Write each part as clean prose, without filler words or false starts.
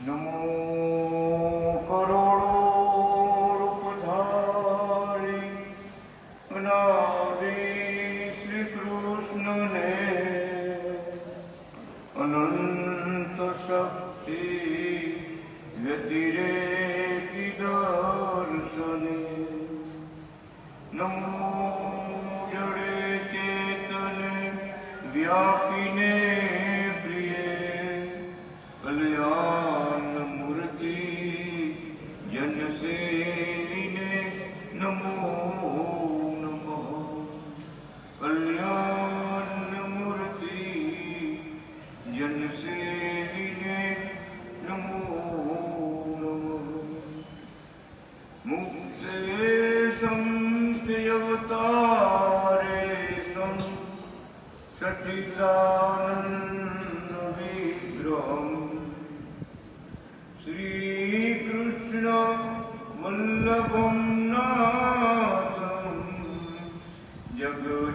નમો કરોડો રૂપધારી અનાદિ શ્રી કૃષ્ણને અનંત શક્તિ વ્યતિરેકી દર્શને નમો જડે ચેતને વ્યાપીને પ્રિય કલ્યાણ મૂર્તિ જનસેવીને નમો નમઃ કલ્યાણ મૂર્તિ જનસેવીને નમો નમઃ મુક્તે સંત્યવતારે સં સચ્ચિદાનંદ વિગ્રહમ શ્રી કૃષ્ણ વલ્લભમ નાથમ જગજન્માધિકારમ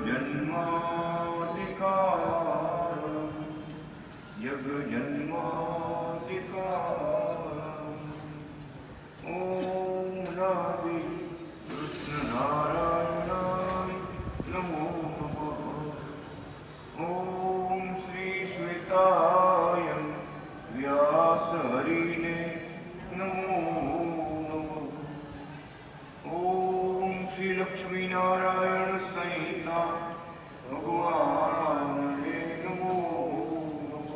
જગજન્માધિકારમ ઓમ નાદિ કૃષ્ણ નારાયણાય નમો નમઃ ઓમ શ્રી શ્વેતાય વ્યાસ હરિને નમો નમઃ ઓમ શ્રી લક્ષ્મી નારાયણ સંહિતા ભગવાનને નમો નમઃ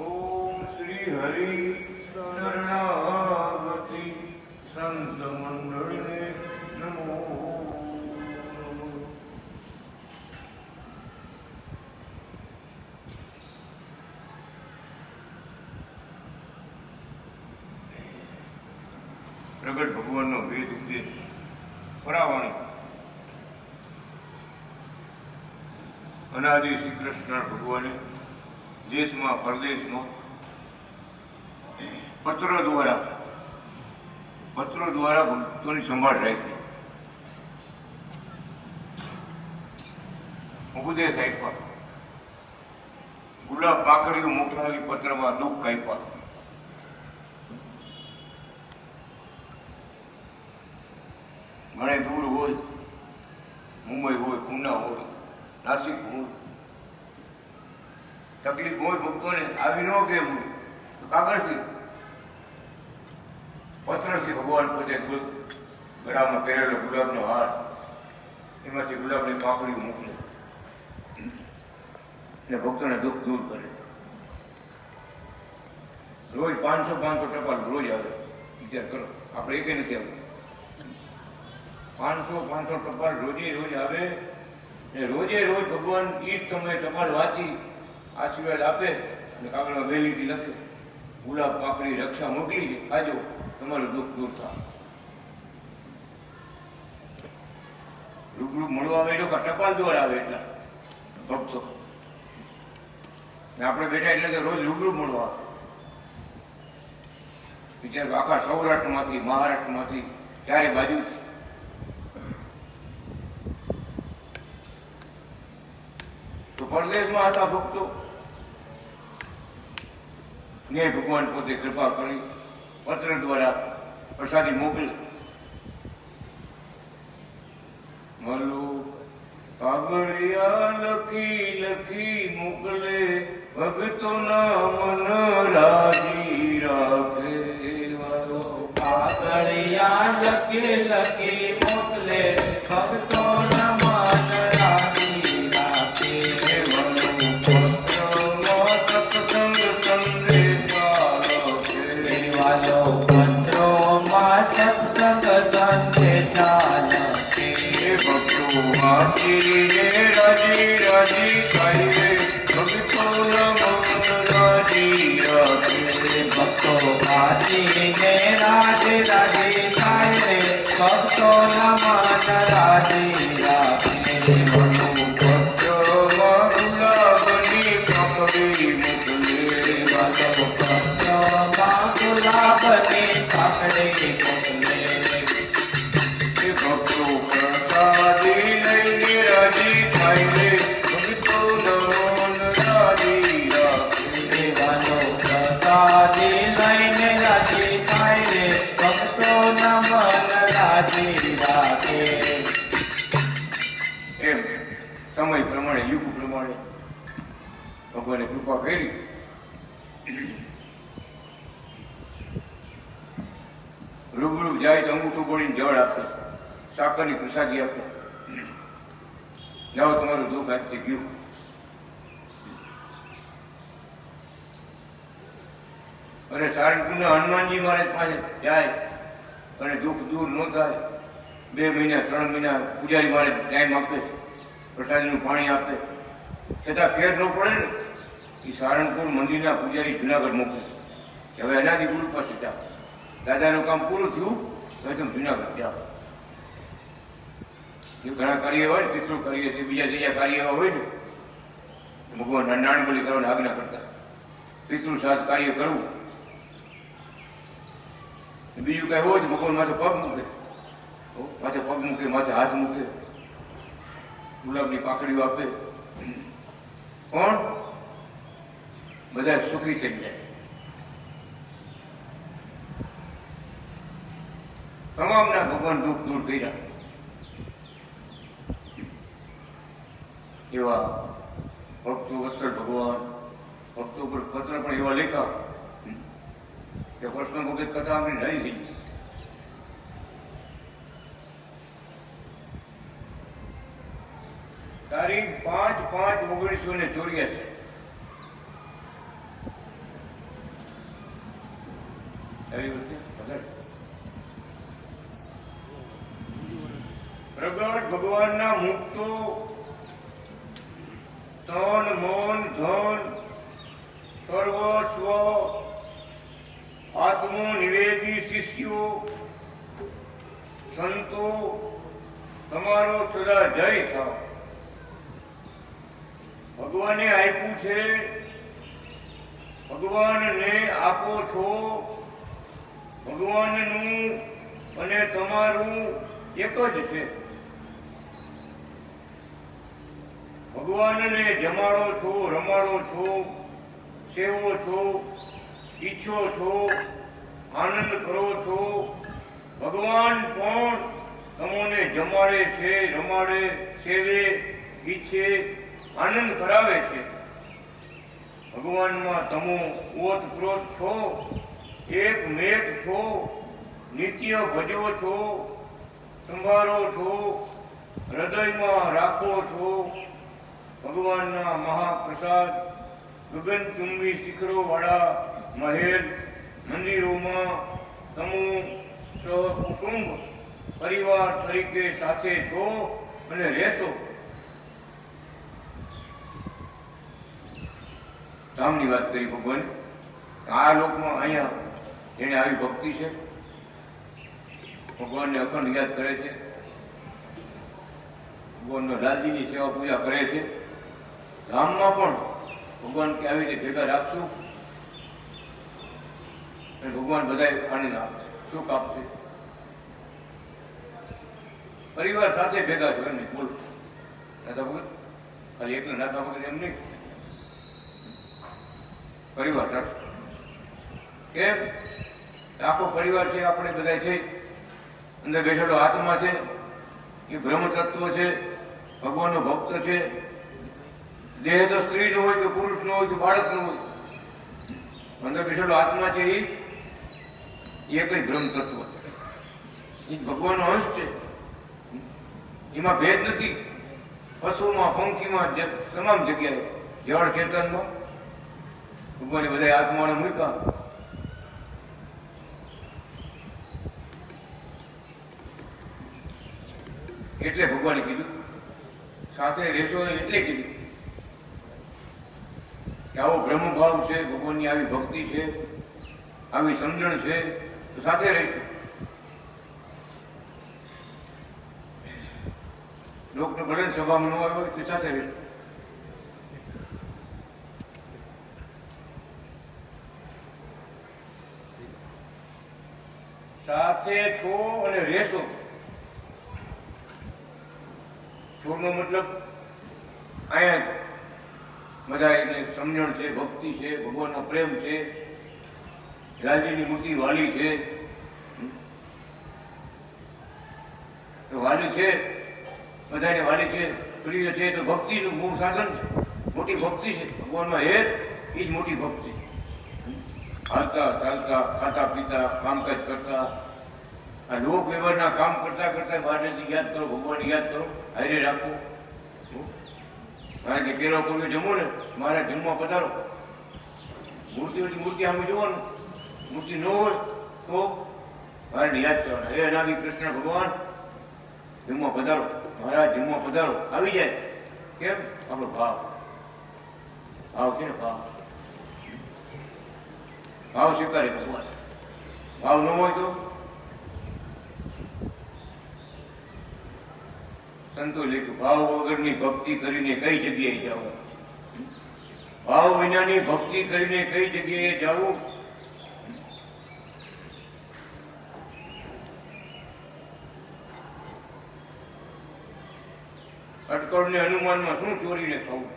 ઓમ શ્રી હરિ શરણાગતિ સંત મંડળને નમો નમઃ પ્રગટ ભગવાનનો વેદ ઉપદેશ પરાવાણી અનાદિ શ્રી કૃષ્ણ ભગવાને દેશમાં પરદેશમાં પત્રો દ્વારા ભક્તોની સંભાળ રાખી ઉપદેશ આપ્યા. ગુલાબ પાકડીઓ મોકલાવી પત્રમાં દુઃખ આપ્યા. ઘણે દૂર હોય, મુંબઈ હોય, પૂના હોય, નાસિક હોય, તકલીફ હોય ભક્તોને આવી ન કેમ હોય તો કાગળથી પત્રથી ભગવાન પોતે ગળામાં પહેરેલો ગુલાબનો હાર એમાંથી ગુલાબની પાકડીઓ મોકલે અને ભક્તોને દુઃખ દૂર કરે. રોજ 500 ટપાલ રોજ આવે. વિચાર કરો, આપણે એક નથી આવતું. 500 ટપાલ રોજે રોજ આવે ને રોજે રોજ ભગવાન એ જ સમયે ટપાલ વાંચી આશીર્વાદ આપે અને કાગળમાં બે લીટી લખે, ગુલાબ પાકડી રક્ષા મોકલી છે, ખાજો, તમારું દુઃખ દૂર થાય. રૂબરૂ મળવા આવે તો ટપાલ દ્વારા આવે એટલા ભક્તો ને આપણે બેઠા એટલે કે રોજ રૂબરૂ મળવા આવે. વિચાર આખા સૌરાષ્ટ્રમાંથી, મહારાષ્ટ્રમાંથી, ચારે બાજુ તો પરદેશમાં હતા ભક્તો ને ભગવાન પોતે કૃપા કરી પત્ર દ્વારા પ્રસાદી મોકલે. મલો કાગળિયા લખી લખી મોકલે, ભક્તોના મન રાજી રાખે. કાગળિયા લખી લખી મોકલે, ભક્તોના મન રાજી રાખે. પત્રોમાં સત્સંગ સંદેશા લખે. ભક્તો વાંચીને રાજી રાજી થાય, ભક્તોના મન રાજી રાખે. ભક્તો વાંચીને રાજી રાજી થાય, ભક્તોના મન રાજી રાખે. પત્રમાં ગુલાબની પાકડી મોકલે, પત્રોમાં ગુલાબની પાકડી મોકલે. ભક્તો પ્રસાદી લઈને રાજી થાય, ભક્તોના મન રાજી રાખે. દેવાનો પ્રસાદી ફેરી રૂબરૂ જાય તો અંગૂઠું બોલીને જળ આપે, સાકરની પ્રસાદી આપે, જાઓ તમારું દુઃખ આજથી ગયું. અને સારંગપુરના હનુમાનજી મહારાજ પાસે જાય અને દુઃખ દૂર ન થાય, 2 મહિના 3 મહિના પૂજારી મહારાજ ટાઈમ આપે, પ્રસાદીનું પાણી આપે, છતાં ફેર ન પડે ને, એ સારંગપુર મંદિરના પૂજારી જુનાગઢ મોકલે કે હવે એનાથી ગુરુ પાસે જાઓ, દાદાનું કામ પૂરું થયું હવે તમે જુનાગઢ જાઓ. એ ઘણા કાર્ય હોય ને, પિતૃ કાર્ય છે, બીજા કાર્ય એવા હોય ને, ભગવાન નાનબલી કરવાની આજ્ઞા કરતા, પિતૃ સાથ કાર્ય કરવું. બીજું કઈ હોય ભગવાન માથે પગ મૂકે, માથે પગ મૂકે, માથે હાથ મૂકે, ગુલાબની પાકડીઓ આપે, પણ બધા સુખી થઈ જાય. તમામના ભગવાન દુઃખ દૂર કર્યા. એવા ભક્તો વત્સલ ભગવાન, ભક્તો પર પત્ર પણ એવા લખ્યા કે કૃષ્ણ ભગત કથા આપણી રહી થઈ. તારીખ 5/5/1984 પ્રગટ ભગવાનના મુક્તો તન મન ધન સર્વસ્વ આત્મનિવેદી શિષ્યો સંતો તમારો સદા જય થાવ. ભગવાને આપ્યું છે, ભગવાનને આપો છો. ભગવાનનું અને તમારું એક જ છે. ભગવાનને જમાડો છો, રમાડો છો, સેવો છો, ઈચ્છો છો, આનંદ કરો છો. ભગવાન પણ તમને જમાડે છે, રમાડે, સેવે, ઈચ્છે, આનંદ કરાવે છે. ભગવાનમાં તમો ઓતપ્રોત છો, એક મેઘ છો, નિત્ય ભજો છો, સંભાળો છો, હૃદયમાં રાખો છો. ભગવાનના મહાપ્રસાદ ગગનચુંબી શિખરોવાળા મહેલ મંદિરોમાં તમો સહકુટુંબ પરિવાર તરીકે સાથે છો અને રહેશો. ધામની વાત કરી ભગવાન. આ લોકમાં અહીંયા જેને આવી ભક્તિ છે, ભગવાનને અખંડ યાદ કરે છે, ભગવાનનો લાલજીની સેવા પૂજા કરે છે, ધામમાં પણ ભગવાન કે આવી રીતે ભેગા રાખશું અને ભગવાન બધાએ આનંદ આપશે, સુખ આપશે. પરિવાર સાથે ભેગા છો એમને બોલ નાથા ભગત, ખાલી એકલા નાથા ભગત એમ નહીં, પરિવાર રાખો. કેમ? આખો પરિવાર છે, આપણે બધા છે, અંદર બેઠેલો આત્મા છે, એ બ્રહ્મ તત્વ છે, ભગવાનનો ભક્ત છે. દેહ તો સ્ત્રી નો હોય કે પુરુષ નો હોય કે બાળક નો હોય, અંદર બેઠેલો આત્મા છે, એ એક જ બ્રહ્મ તત્વ, એ ભગવાનનો અંશ છે. એમાં ભેદ નથી. પશુમાં, પંખીમાં, તમામ જગ્યાએ જળ ચેતનમાં ભગવાને બધા આત્માને મૂક્યા. એટલે ભગવાને કીધું સાથે રહેશો, એટલે કીધું કે આવો બ્રહ્મભાવ છે, ભગવાનની આવી ભક્તિ છે, આવી સમજણ છે, તો સાથે રહીશું. લોકને ભલે સભામાં ન આવ્યો તો સાથે રહીશું. સાથે છો અને રહેશો. છોડનો મતલબ અહીંયા બધા એને સમજણ છે, ભક્તિ છે, ભગવાનનો પ્રેમ છે, લાલજીની મૂર્તિ વાલી છે. તો વાલી છે, બધાને વાલી છે, પ્રિય છે, તો ભક્તિનું મૂળ સાધન છે, મોટી ભક્તિ છે. ભગવાનમાં હેત એ જ મોટી ભક્તિ. હાલતા ચાલતા ખાતા પીતા કામકાજ કરતા આ લોક વ્યવહારના કામ કરતા કરતા મહારાજને યાદ કરો, ભગવાનને યાદ કરો, હારે રાખો. મારે કે પેલો કોઈ જમો ને મારા જમવા પધારો. મૂર્તિ આમ જોવાનું, મૂર્તિ ન હોય તો મારે યાદ કરવાના, હે અનાદિ કૃષ્ણ ભગવાન જમવા પધારો, મહારાજ જમવા પધારો. આવી જાય કેમ? આપણો ભાવ છે ને, ભાવ સ્વીકારે ભગવાન. ભાવ ન હોય તો સંતો લખ્યું, ભાવ વગરની ભક્તિ કરીને કઈ જગ્યાએ જવું? ભાવ વિનાની ભક્તિ કરીને કઈ જગ્યાએ જવું? અટકળને હનુમાનમાં શું ચોરીને ખાવું?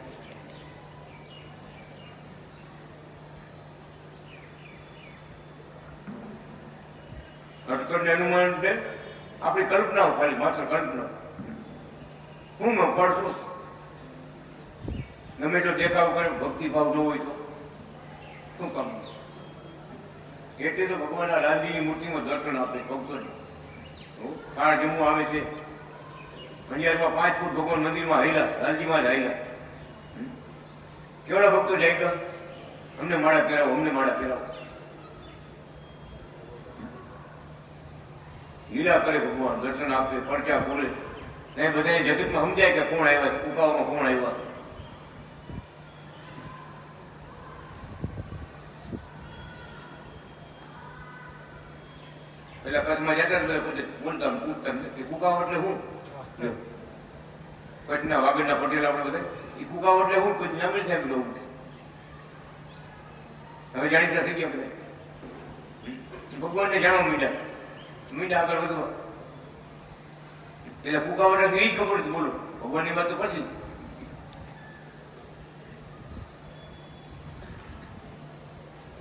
અટકળને હનુમાન આપણી કલ્પનાઓ, ખાલી માત્ર કલ્પના. હું પડશું ગમે તો દેખાવ કરે, ભક્તિ ભાવ ન હોય તો શું કામ? એટલે તો ભગવાનના રામજીની મૂર્તિમાં દર્શન આપે ભક્તોને. ખાણ જમવું આવે છે, અંજારમાં 5 ફૂટ ભગવાન મંદિરમાં હાલ્યા, રામજીમાં જ હાલ્યા. કેવડા ભક્તો જાય તો અમને માળા પહેરાવો, અમને માળા પહેરાવો. લીલા કરે ભગવાન, દર્શન આપે, પરચા બોલે. એ બધા જગતમાં સમજાય કે કોણ આવ્યા, કુકાઓમાં કોણ આવ્યા. પેલા કચ્છમાં જતા પોતે બોલતા પૂછતા કે કુકાઓ એટલે શું? કચ્છના વાગડના પટેલ આપણે બધા એ કુકાઓ એટલે શું? કોઈ નામ સાહેબ લોકો હવે જાણીતા થઈ ગયા બધા. ભગવાનને જાણવા મીંડા આગળ વધવા. એટલે કુકાઓ એટલે એ ખબર છે. બોલો ભગવાનની વાત તો પછી.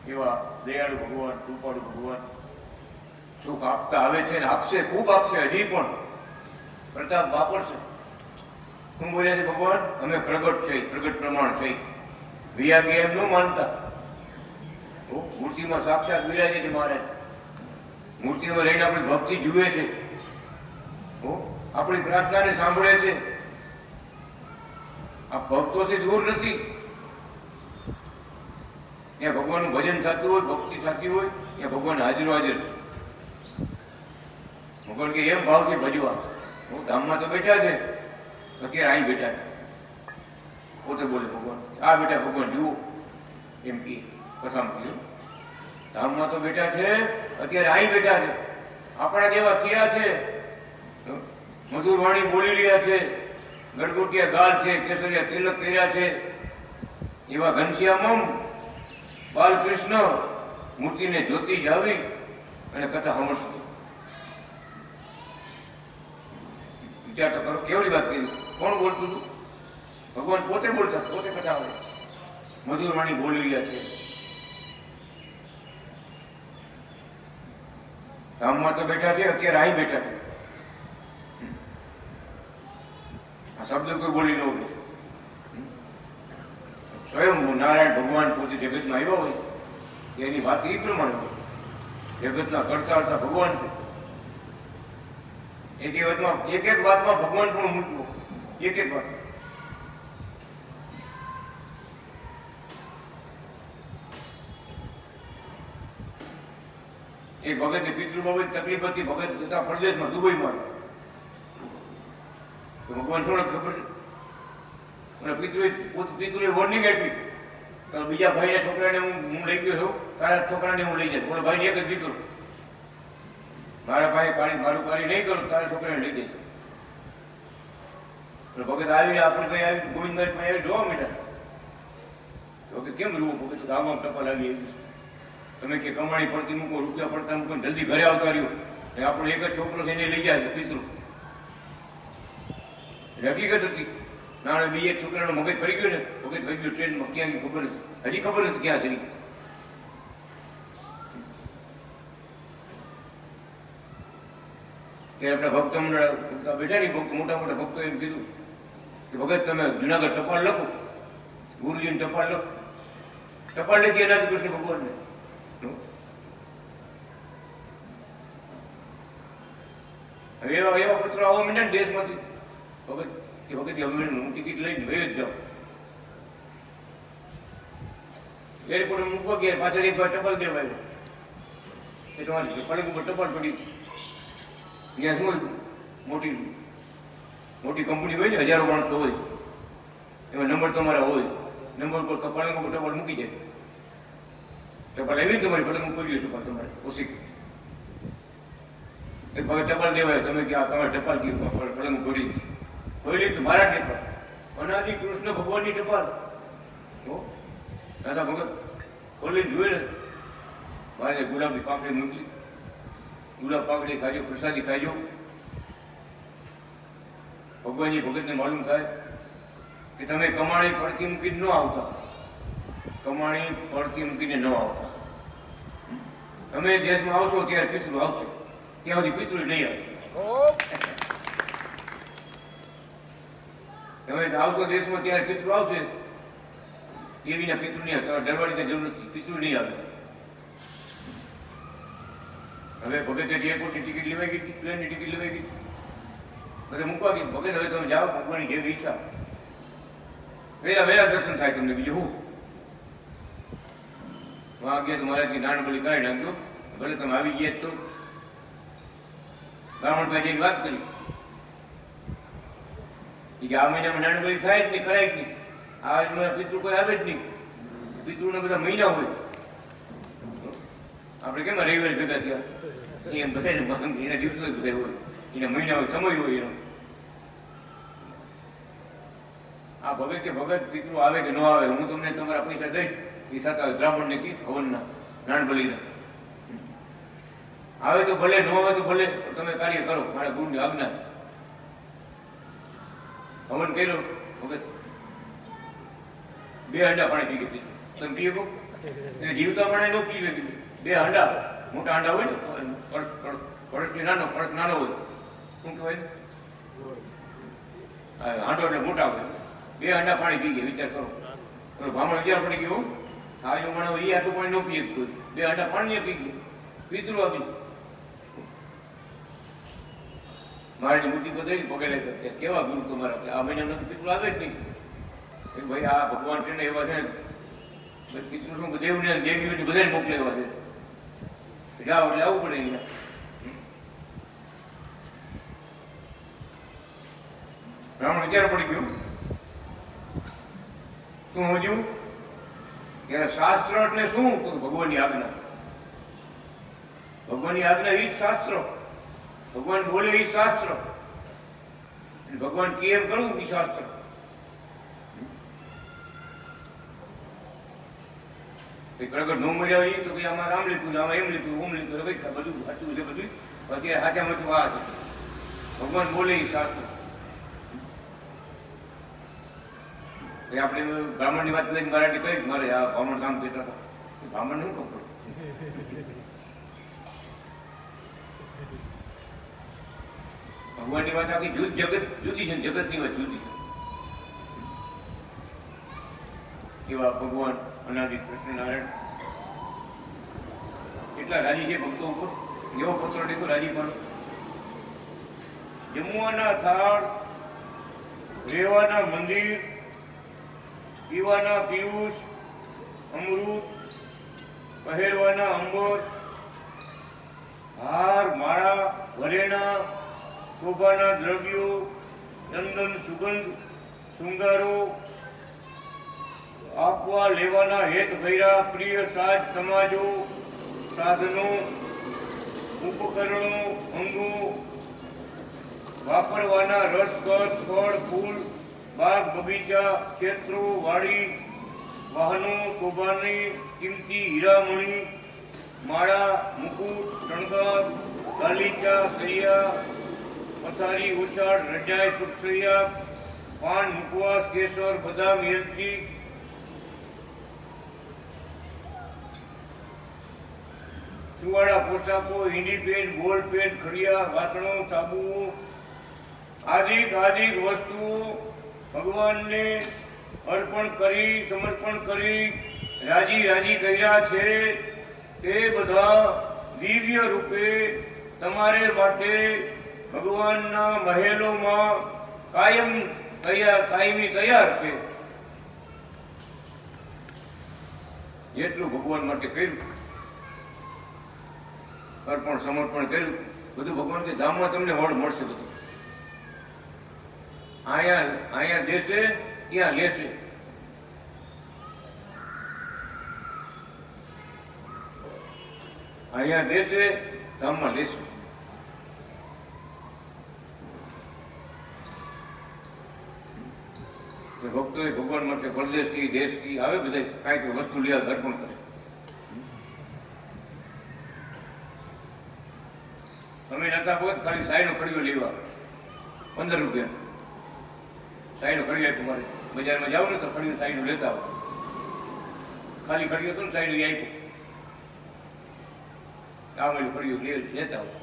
એવા દયાળુ ભગવાન, કૃપાળુ ભગવાન સુખ આપતા આવે છે ને આપશે, ખૂબ આપશે. હજી પણ પ્રતાપ વાપરશે. શું બોલ્યા છે ભગવાન? અમે પ્રગટ છે, પ્રગટ પ્રમાણ છે. વિયાગી એમ ન માનતા. મૂર્તિમાં સાક્ષાત બિરાજે છે મહારાજ. મૂર્તિમાં રહીને આપણી ભક્તિ જુએ છે, આપણી પ્રાર્થનાને સાંભળે છે. આ ભક્તોથી દૂર નથી. ત્યાં ભગવાનનું ભજન થતું હોય, ભક્તિ થતી હોય, ત્યાં ભગવાન હાજર હાજર. ભગવાન કે એમ ભાવથી ભજવા. ધામમાં તો બેઠા છે, અત્યારે અહીં બેઠા છે. પોતે બોલે ભગવાન, આ બેઠા ભગવાન જુઓ એમ કે કથામાં કીધું. ધામમાં તો બેઠા છે, અત્યારે અહીં બેઠા છે. આપણા જેવા થયા છે, મધુર વાણી બોલી રહ્યા છે, ગડગોટિયા ગાલ છે, કેસરિયા તિલક કર્યા છે. એવા ઘનશ્યામમ બાલકૃષ્ણ મૂર્તિને જ્યોતિ જાવી અને કથા સાંભળશે. વિચાર તો કરો, કેવડી વાત કરી. કોણ બોલતું હતું? ભગવાન પોતે બોલતા, પોતે કથા આવે. મધુર વાણી બોલી રહ્યા છે. ધામમાં તો બેઠા છે, અત્યારે અહીં બેઠા છે. આ શબ્દ કોઈ બોલી ન હોય. સ્વયં નારાયણ ભગવાન પોતે જગતમાં આવ્યા હોય એની વાત એ પ્રમાણે હોય. જગતના કરતા કરતા ભગવાન છે. એક એક વાતમાં ભગવાન પણ મૂકવો. એક એક વાત. એક ભગત પિતૃમાં તકલીફ હતી, ભગત જતા પરદેશમાં દુબઈમાં. તો ભગવાન શું ખબર છે? પિતૃએ વોર્નિંગ આપી, બીજા ભાઈના છોકરાને હું લઈ ગયો છું, તારા છોકરાને હું લઈ જાય. બોલો ભાઈ એક જ દીકરો, મારા ભાઈ પાણી મારું પાણી નહીં કરું, તારા છોકરાને લઈ જઈશ. ભગત આવીને આપણે કઈ આવી ગોવિંદભાઈ આવી જોવા માંડ્યા. તો કે કેમ જોવું? ભગત ગામમાં ટપાલ આવી એવી છે. તમે કે કમાણી પડતી મૂકો, રૂપિયા પડતા મૂકો, જલ્દી ઘરે આવતા રહ્યો. આપણો એક જ છોકરો એને લઈ જાય છે પિતૃ. હકીકત હતી. નાણે બીજે છોકરાનો મગજ પડી ગયો ને, મગજ પડી ગયો ટ્રેનમાં. ક્યાં ગઈ ખબર નથી, હજી ખબર નથી ક્યાં જઈ. કે આપણા ભક્તો મંડળ બેઠા નહીં, ભક્તો મોટા મોટા ભક્તો એમ કીધું કે ભગત તમે જુનાગઢ ટપાલ લખો, ગુરુજીને ટપાલ લખો. ટપાલ નથી એનાથી કૃષ્ણ ભગવાનને. હવે એવા એવા પત્રો આવવા માંડ્યા ને દેશમાંથી, ભગત કે ભગત હવે હું ટિકિટ લઈને વહી જ જાઉં. એરપોર્ટ મૂકવા ગયા, પાછળ એક વાર ટપાલ દેવા આવ્યો, એ તમારી પલંગ ઉપર ટપાલ પડી. ત્યાં શું મોટી મોટી કંપની હોય ને, હજારો માણસો હોય, એમાં નંબર તમારા હોય, નંબર પર પલંગ ઉપર ટપાલ મૂકી જાય. ટપાલ એવી તમારી પલંગ ઉપર ગયું ટપાલ તમારે ઓછી ટપાલ દેવાય. તમે ક્યાં તમારે ટપાલ પલંગ ખોલી ખોલી તો મારા ટપાલ અનાદિ કૃષ્ણ ભગવાનની ટપાલ. દાદા ભગત ખોલી જોયું ને, મારે ગુલાબની પાકડી મૂકી, ગુલાબ પાકડી ખાજો, પ્રસાદી ખાજો. ભગવાનની ભગતને માલુમ થાય કે તમે કમાણી પડતી મૂકીને ન આવતા, કમાણી પડતી મૂકીને ન આવતા. તમે દેશમાં આવશો ત્યારે પિતૃ આવશે, ત્યાં સુધી પિતૃ નહીં આવે. તમે આવશો દેશમાં ત્યારે પિતૃ આવશે, એવીના પિતૃ નહીં આવે. ડરવાની જરૂર નથી, પિતૃ નહીં આવે. હવે ભગતે એરપોર્ટની ટિકિટ લેવાઈ ગઈ, પ્લેનની ટિકિટ લેવાઈ ગઈ, પછી મૂકવા ગઈ. ભગત હવે તમે જાઓ, મૂકવાની જેવી ઈચ્છા. વહેલા વહેલા દર્શન થાય તમને. બીજું હું વાં ગયા તો મારાથી નાનબલી કરાવી નાખજો. ભલે તમે આવી ગયા જ છો. બ્રાહ્મણભાઈ જઈને વાત કરી કે આ મહિનામાં નાનબલી થાય જ નહીં, કરાય જ નહીં. આ મહિના પિતૃ કોઈ આવે જ નહીં. પિતૃને બધા મહિના હોય. આપણે કેમ રવિવારે ભેગા થયા, એમ બધા એના દિવસો બધા હોય, એના મહિના હોય, સમય હોય એનો. આ ભગત કે ભગત પિતૃ આવે કે ન આવે, હું તમને તમારા પૈસા દઈશ. એ સાથે બ્રાહ્મણને કી હવનના નાનબલીના આવે તો ભલે, ન આવે તો ભલે, તમે કાર્ય કરો, મારા ગુરુની આજ્ઞા. હવન કર્યો, ભગત 2 હાંડા પાણી પી ગઈ. તમે પીએ કહો જીવતા પાણી ન પીવે. 2 હાંડા, મોટા હાંડા હોય ને, પડસ નાનો, પડસ નાનો હોય, શું કહેવાય હાંડો એટલે મોટા હોય. 2 હાંડા પાણી પી ગયા. વિચાર કરો, બ્રાહ્મણ વિચાર પડી ગયો. સારી માણસ એ આટલું પાણી ન પીએ, 2 હાંડા પાણી પી ગયા. પિતૃ આપી મારી મૂર્તિ બધાઈ પગેલે કરતા. કેવા ગુરુ તમારા, આ મહિનામાં પિતૃ આવે જ નહીં. ભાઈ આ ભગવાન છે ને એવા છે, પિતૃ શું દેવને દેવીઓને બધાને મોકલે એવા છે. જાઓ એટલે આવવું પડે અહીંયા. બ્રાહ્મણ વિચાર પડી ગયો. શું સમજ્યું કે શાસ્ત્ર એટલે શું? ભગવાનની આજ્ઞા. ભગવાનની આજ્ઞા એ જ શાસ્ત્ર. ભગવાન બોલે એ શાસ્ત્ર. ભગવાન કેમ કરવું એ શાસ્ત્ર. પ્રગટ ન મળ્યા હોય તો આમાં આમ લીધું, આમાં એમ લીધું, ઓમ લીધું, બધું સાચું છે. બધું અત્યારે સાચામાં તો આ છે. ભગવાન બોલે એ શાસ્ત્ર. આપણે બ્રાહ્મણની વાત લઈને મારાથી કહી, મારે આ બ્રાહ્મણ કામ કહેતા હતા. બ્રાહ્મણ શું ખબર? ભગવાનની વાત આખી જગત જુદી છે, જગતની વાત જુદી છે. એવા ભગવાન અનાદિ કૃષ્ણ નારાયણ એટલા રાજી છે ભક્તો ઉપર. એવો પત્ર દેખો રાજી પણ. જમવાના થાળ, રહેવાના મંદિર, પીવાના પિયુષ અમૃત, પહેરવાના અંબર, હાર માળા ઘરેણા, શોભાના દ્રવ્યો, ચંદન સુગંધ શૃંગારો, આપવા લેવાના હેત ભૈરા, પ્રિય સાજ સમાજો, સાધનો, ઉપકરણો, અંગો, વાપરવાના રસકસ, ફળ ફૂલ, બાગ બગીચા, ક્ષેત્રો, વાડી, વાહનો, શોભાની કિંમતી હીરામણી, માળા, મુકુટ, શણગાર, ગાલીચા, સૈયા, પથારી, ઉછાળ, રજાઈ, સુખસૈયા, પાન, મુખવાસ, કેસર, બદામ, એલચી, સુવાળા પોશાકો, Hindi pen, gold pen, Khadiya, વાસણો, સાબુઓ, આદિક વસ્તુઓ ભગવાનને અર્પણ કરી, સમર્પણ કરી, રાજી રાજી કર્યા છે તે બધા દિવ્ય રૂપે તમારે માટે ભગવાનના મહેલોમાં કાયમી તૈયાર છે. જેટલું ભગવાન માટે કર્યું, અર્પણ સમર્પણ કર્યું, બધું ભગવાન કે ધામમાં તમને હોડ મળશે. બધું અહીંયા દેશે ત્યાં લેશે. અહીંયા દેશે ધામમાં લેશે. ભક્તો ભગવાન માટે પરદેશથી દેશથી આવે, બધા કાંઈક વસ્તુ લેવા અર્પણ કરે. તમે નતા બોલ ખાલી સાઈનો કડીઓ લેવા 15 રૂપિયા સાઈનો કડીઓ. તમારે બજારમાં જાવ ને તો કડીઓ સાઈનો લેતા આવો. ખાલી કડીઓ તો સાઈનો આપ્યું આવેલું કડીઓ લેતા આવો.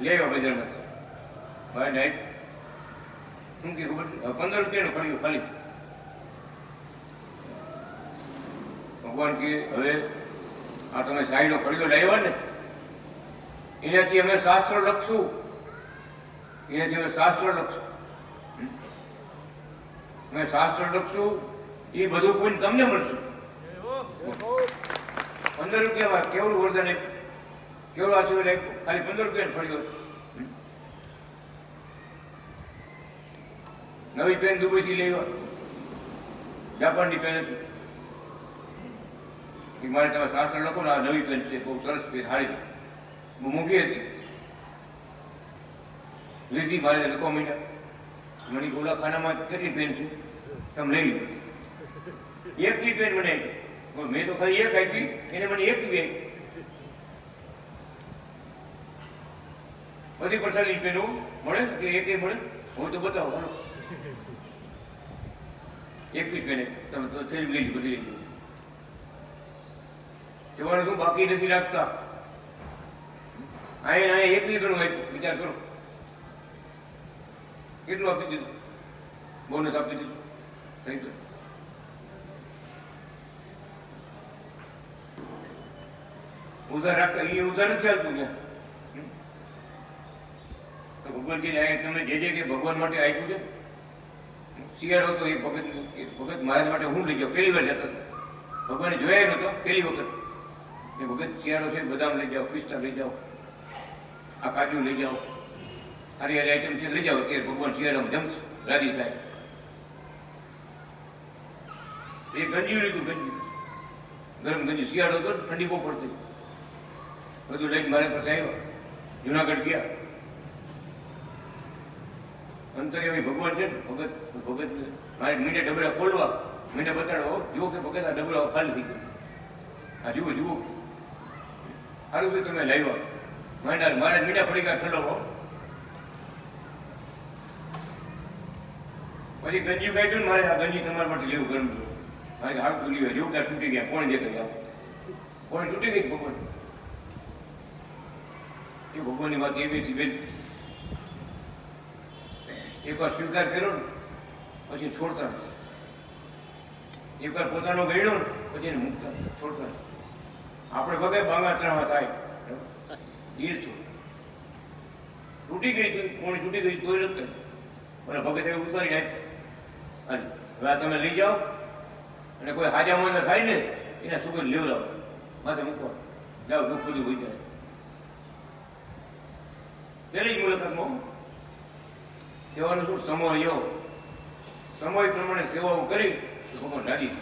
લેવા બજારમાં ભાઈ નાઈટ શું કે ખબર 15 રૂપિયાનો કડીઓ ખાલી. ભગવાન કે હવે આ તમે સાઈનો કડીઓ લાવ્યા ને, એનાથી અમે શાસ્ત્ર લખશું. અમે શાસ્ત્ર લખશું, એ બધું કોઈ તમને મળશે. 15 રૂપિયામાં કેવડું વરદાન આપ્યું, કેવડું આશીર્વાદ આપ્યું. ખાલી 15 રૂપિયાનો પડ્યો. નવી પેન દુબઈથી લેવા, જાપાનની પેન હતી. મારે તમે શાસ્ત્ર લખો ને, આ નવી પેન છે, બહુ સરસ પેન, હારી, બહુ મોંઘી હતી. લીધી, મારે લખવા માંડ્યા. મને ઓલા ખાનામાં કેટલી પેન છે તમે લઈ લો. એકની પેન મને આપી, મેં તો ખાલી એક આપી, એને મને એક આપી. બધી પ્રસાદની પેનો મળે કે એક મળે હોય તો બતાવો. હાલો, એકની પેન તમે તો થઈ લઈ લો, બધી લઈ લો. એવાનું શું બાકી નથી રાખતા. અહીંયા એકની પેનું આપ્યું, વિચાર કરો કેટલું આપી દીધું, બોનસ આપી દીધું. થઈ ગયું. ઉધાર રાખતા એ ઉધાર નથી ચાલતું ત્યાં. તો ભગવાન કે તમે જે કે ભગવાન માટે આપ્યું છે. શિયાળો તો એ ભગત મહારાજ માટે હું લઈ જાઉં, પહેલી વાર જતો હતો. ભગવાને જોયા નહોતો, પહેલી વખત એ ભગત શિયાળો છે, બદામ લઈ જાઓ, પિસ્તા લઈ જાઓ, આ કાજુ લઈ જાઓ, સારી સારી આઈટમ છે લઈ જાઓ. કે ભગવાન શિયાળામાં જમશે, રાજી થાય. એ ગંજી લીધું, ગંજી ગરમ ગંજી. શિયાળો હતો, ઠંડી બહુ પડતી. બધું લઈને મારે પાસે આવ્યા, જુનાગઢ ગયા. અંતરિયામી ભગવાન છે ને, ભગત મારે મીઠા ડબરા ખોલવા, મીઠા બતાડવા, જુઓ કે ભગત આ ડબરા ખાલી થઈ ગયું. આ જુઓ જુઓ, સારું શું તમે લાવ્યા. મારે મીઠા પડી ગયા ઠંડો. પછી ગંજી કાઢ્યું ને, મારે આ ગંજી તમારા માટે લેવું ગરમ. મારે હાથ તૂટી ગયા, જેવું ત્યાં તૂટી ગયા. કોણ દેખાય? કોણ તૂટી ગઈ? ભગવાન. એ ભગવાનની વાત એવી હતી બેન. એકવાર સ્વીકાર કર્યો ને પછી છોડતા નથી. એકવાર પોતાનો ગયડો ને પછી એને મૂકતા છોડતા નથી. આપણે ભગે બાંગાત્રામાં થાય એ છો તૂટી ગઈ હતી, કોણ તૂટી ગઈ તોય નથી કરી. અને ભગત એવું ઉતારી નાખે. અને હવે આ તમે લઈ જાઓ અને કોઈ હાજા મોજા થાય ને એના સુગર લેવડાવો, માથે મૂકવા જાઓ, દુઃખ બધું હોઈ જાય. પેલી જ મુલાકાતમાં કહેવાનું શું, સમય પ્રમાણે સેવાઓ કરી ભગવાન રાજી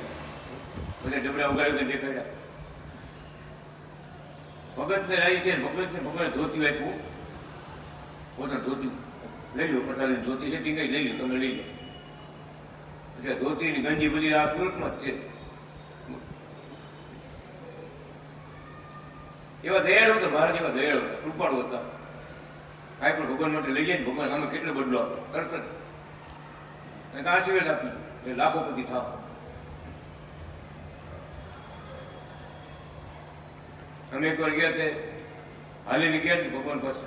બધા ડબરા ઉગાડી દેખાડ્યા. ભગતને રાજી છે, ભગતને ભગવાન ધોતી આપ્યું. પોતાનું ધોતી લઈ લો, પ્રસાદની ધોતી છે ટીંગાઈ લઈ લો, તમે લઈ લો. એટલે ધોતીની ગંજી બધી આ સુરતમાં જ છે. એવા દયાળુ હતા, મહારાજ એવા દયાળુ હતા, કૃપાળુ હતા. કાંઈ પણ ભગવાન માટે લઈ જાય ને, ભગવાન સામે કેટલો બદલો આપો તરત જ. આશીર્વાદ આપી એ લાખોપતિ થાવ. અમે એકવાર ગયા તે હાલીને ગયા ને ભગવાન પાસે,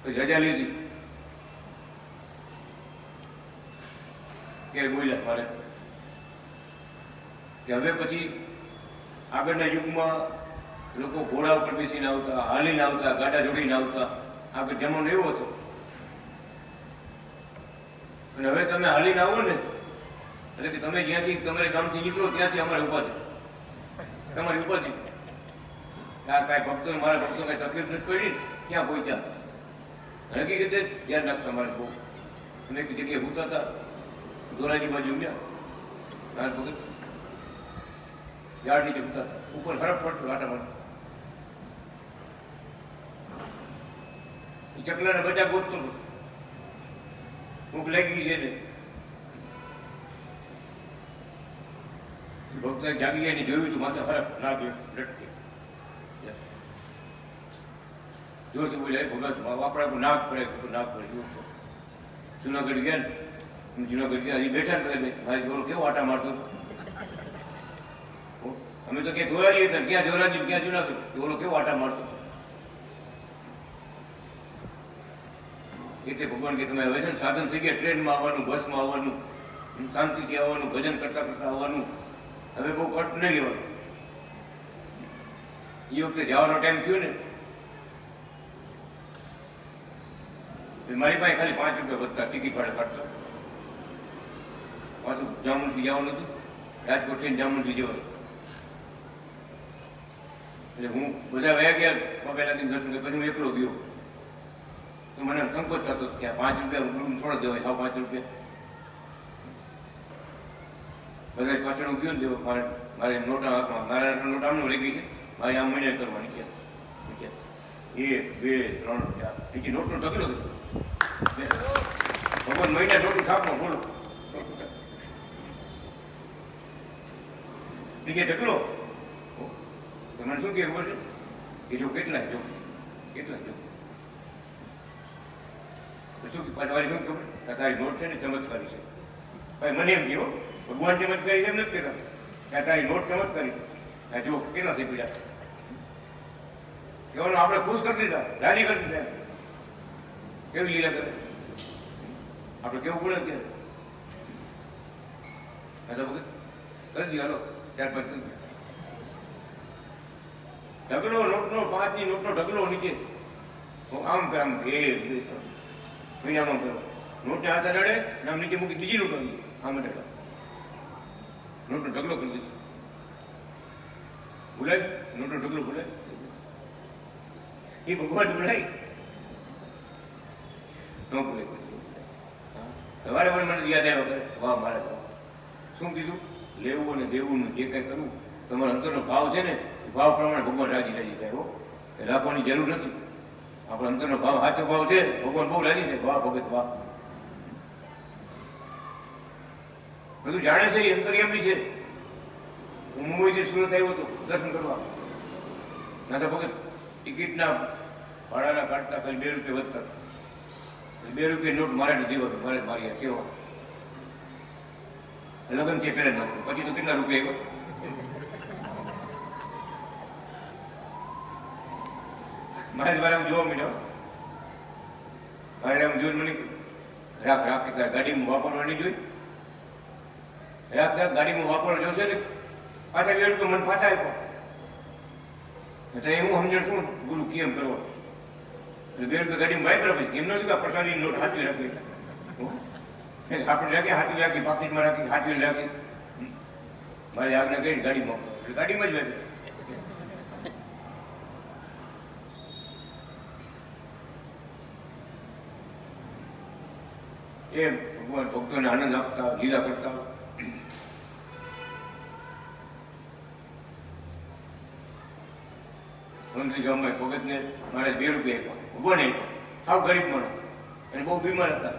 પછી રજા લીધી. કે બોલ્યા મારે કે હવે પછી આગળના યુગમાં લોકો ઘોડા ઉપર બેસીને આવતા, હાલીને આવતા, ગાડા જોડીને આવતા. આગળ જમાનો એવો હતો. અને હવે તમે હાલીને આવો ને એટલે કે તમે જ્યાંથી તમારે ગામથી નીકળો ત્યાંથી અમારે ઉભા છે, તમારી ઉભા છે. આ કાંઈ ભક્તો મારા ભક્તો કાંઈ તકલીફ નથી પડી, ક્યાં પહોંચ્યા. હકીકતે ધ્યાન રાખતા મારે બહુ. અમે એક જગ્યાએ ભૂતા હતા ધોરાજી બાજુ ગયા, મારા ભગત યાર્ડ નીચે ભૂતા હતા, ઉપર હરફ પડતો આટા મારતો. ચકલાને બચા ગોતતો હતો, ભૂખ લાગી છે ને ભક્ત જાગી ગયા ને જોયું તું માથા ફરક લાગે લટકે. જોશે બોલે ભગત આપણા નાક પડે, નાક પડે. જુનાગઢ ગયા ને જુનાગઢ ગયા, હજી બેઠા ને મારી જોડો કેવો આટા મારતો. અમે તો ક્યાં ધોરાજી હતા, ક્યાં ધોરાજી ક્યાં જુનાગઢ, ઓલો કેવો આટા મારતો. એટલે ભગવાન કે તમે હવે છે ને સાધન થઈ ગયા, ટ્રેનમાં આવવાનું, બસમાં આવવાનું, શાંતિથી આવવાનું, ભજન કરતા કરતા આવવાનું. હવે બહુ કટ નહીં લેવાનું. એ વખતે જવાનો ટાઈમ થયો ને મારી પાસે ખાલી 5 રૂપિયા વધતા ટિકિટ ભાડે કાઢતા. પાછું જામુનથી જવાનું હતું, રાજકોટ થઈને જામુનથી જવાનું. એટલે હું બધા વયા ગયા પગે લાગીને દર્શન કર્યા. પછી હું એકલો ગયો તો મને સંકોચ થતો કે 5 રૂપિયા રૂમ છોડ દેવાય, 5 રૂપિયા બધા પાછળ હું ગયો ને દેવો. મારે નોટા હાથમાં, મારા નોટ આમનું રહી ગઈ છે, મારે આમ મહિને કરવાની છે. 1 2 3 4 બીજી નોટનો ઢગલો હતો. ભગવાન મહિને નોટું છાપમાં બોલો બીજે ઢગલો. મને શું કે ખબર છે કે જો કેટલાય જો કેટલાય જો શું પાછળ શું ખબર તારી નોટ છે ને ચમત્કારી છે. ભાઈ મને એમ કહ્યું ભગવાન ચમત્કારી એમ નથી કહેતા કે તારી નોટ ચમત્કારી છે. જો કેટલા થઈ પડ્યા કહેવાનું આપણે ખુશ કરી દીધા, રાજી કરી દીધા. કેવી લીલા કરે આપણે કેવું પડે અત્યારે. કરી દઈએ હાલો 4-5 કરી દે. ઢગલો નોટનો 5ની નોટનો ઢગલો નીચે આમ કે આમ મહિનામાં કરો નોટને હાથ અડાડે ને આમ નીચે મૂકી બીજી નોટ આવી આમ અડાડે નોટનો ઢગલો કરી દીધો. ભૂલાય નોટનો ઢગલો ભૂલાય એ ભગવાન ભૂલાય ન ભૂલે. સવારે મને યાદ આવ્યા કરે વાહ મારે શું કીધું લેવું અને દેવું જે કંઈ કરવું તમારો અંતરનો ભાવ છે ને ભાવ પ્રમાણે ભગવાન રાજી રાજી થાય. એ રાખવાની જરૂર નથી. આપણો અંતરનો ભાવ સાચો ભાવ છે, ભગવાન બહુ રાજી છે. વાહ ભગત વાહ બધું જાણે છે. અંતર્યામી છે. હું મુંબઈથી સુરત આવ્યો હતો દર્શન કરવા. ના તો ભગત ટિકિટના ભાડાના કાઢતા ખાલી 2 રૂપિયા વધતા. 2 રૂપિયા નોટ મારે દેવાનું, મારે મારી કેવા લગ્ન છે પહેલા નાખું પછી તો કેટલા રૂપિયા આવ્યો. મારે મારે જોવા મળ્યો મારે આમ જોઈને મને રાખ ગાડીમાં વાપરવાની જોઈ રાખ ગાડીમાં વાપરવા જોશે ને પાછા 2 રૂપિયા મને પાછા આપ્યો. એટલે હું સમજણ છું ગુરુ કેમ કરવા એટલે 2 રૂપિયા ગાડીમાં વાપરા પછી એમનો શું પ્રસાદી નોટ હાથવી રાખી આપણે રાખી હાથવી રાખી પાકીટમાં રાખી હાથવી રાખી મારી આગળ કરી ગાડીમાં એટલે ગાડીમાં જ વાપરી. એ ભગવાન ભક્તોને આનંદ આપતા લીલા કરતા. મંત્રી ગામમાં ભગતને મારે 2 રૂપિયા આપ્યા. ભગવાને સાવ ગરીબ માણસ અને બહુ બીમાર હતા.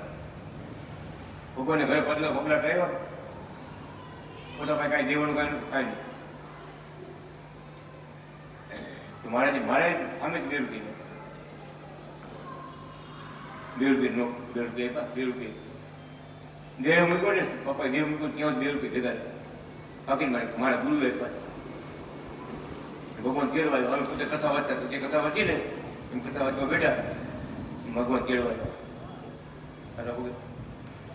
ભગવાને ઘરે પતલા પગલા આવ્યા પોતા પાસે કાંઈ દેવાનું કાંઈ નહીં. મારે સામે જ 2 રૂપિયા 2 રૂપિયા નો 2 રૂપિયા આપ્યા. 2 રૂપિયા દેહ મૂક્યો ને પપ્પા દેહ મૂક્યો ત્યાં 2 રૂપિયા ભેગા બાકી મારા ગુરુ આપ્યા. ભગવાન કેળવાય હવે પોતે કથા વાંચતા તો જે કથા વાંચી ને એમ કથા વાંચવા બેઠા ભગવાન કેળવાય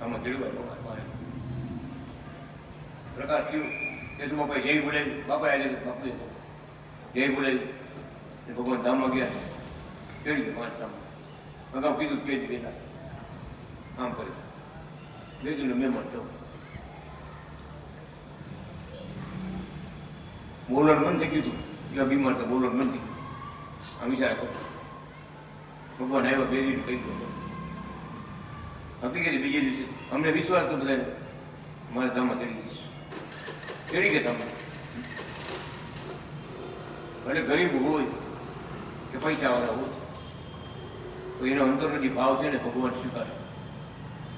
આમાં કેળવાય ભગવાન પ્રકાશ થયું કેશુ બાપાએ જય બોલાવી, બાપાએ આજે બાપુએ જય બોલાવી. ભગવાન ધામમાં ગયા, ચડી ગયા 5 ધામ. અગાઉ કીધું કે જ ગયેલા આમ કરી બેજુને મહેમાન જાઉં. બોલર બંધ થઈ ગયું હતું, એવા બીમાર હતા, બોલર બંધ થઈ ગયું. આ વિચાર કરો, ભગવાન આવ્યા બેજીને કહી દો હકીકત બીજે દિવસે અમને વિશ્વાસ તો બધાને મારા ધામમાં ચડી ગઈશ. ચડી ગયા તમે ભલે ગરીબ હોય કે પૈસાવાળા હોય તો એનો અંતરનો જે ભાવ છે ને ભગવાન સ્વીકારે.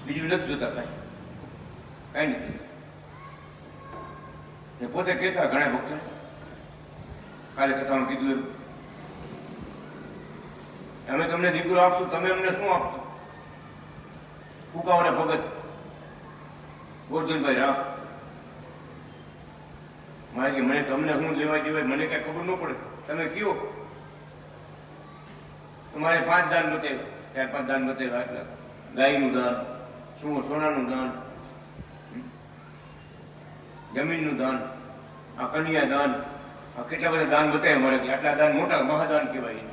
બીજું નથી જોતા કાંઈ નથી. ને પોતે કહેતા ઘણા ભક્તો કાલે કથામાં કીધું એમ અમે તમને દીકરો આપશું, તમે અમને શું આપશો? ફૂકાઓને ભગત ગોરધનભાઈ રામ મારે કે મને તમને શું લેવા દેવાય મને કઈ ખબર ન પડે, તમે કયો. મારે 5 દાન બતાવ્યા, 4-5 દાન બતાવ્યા. એટલે ગાયનું દાન, સોનાનું દાન, જમીનનું દાન, આ કન્યા દાન, આ કેટલા બધા દાન બતાવ્યા મારે. આટલા દાન મોટા મહાદાન કહેવાય.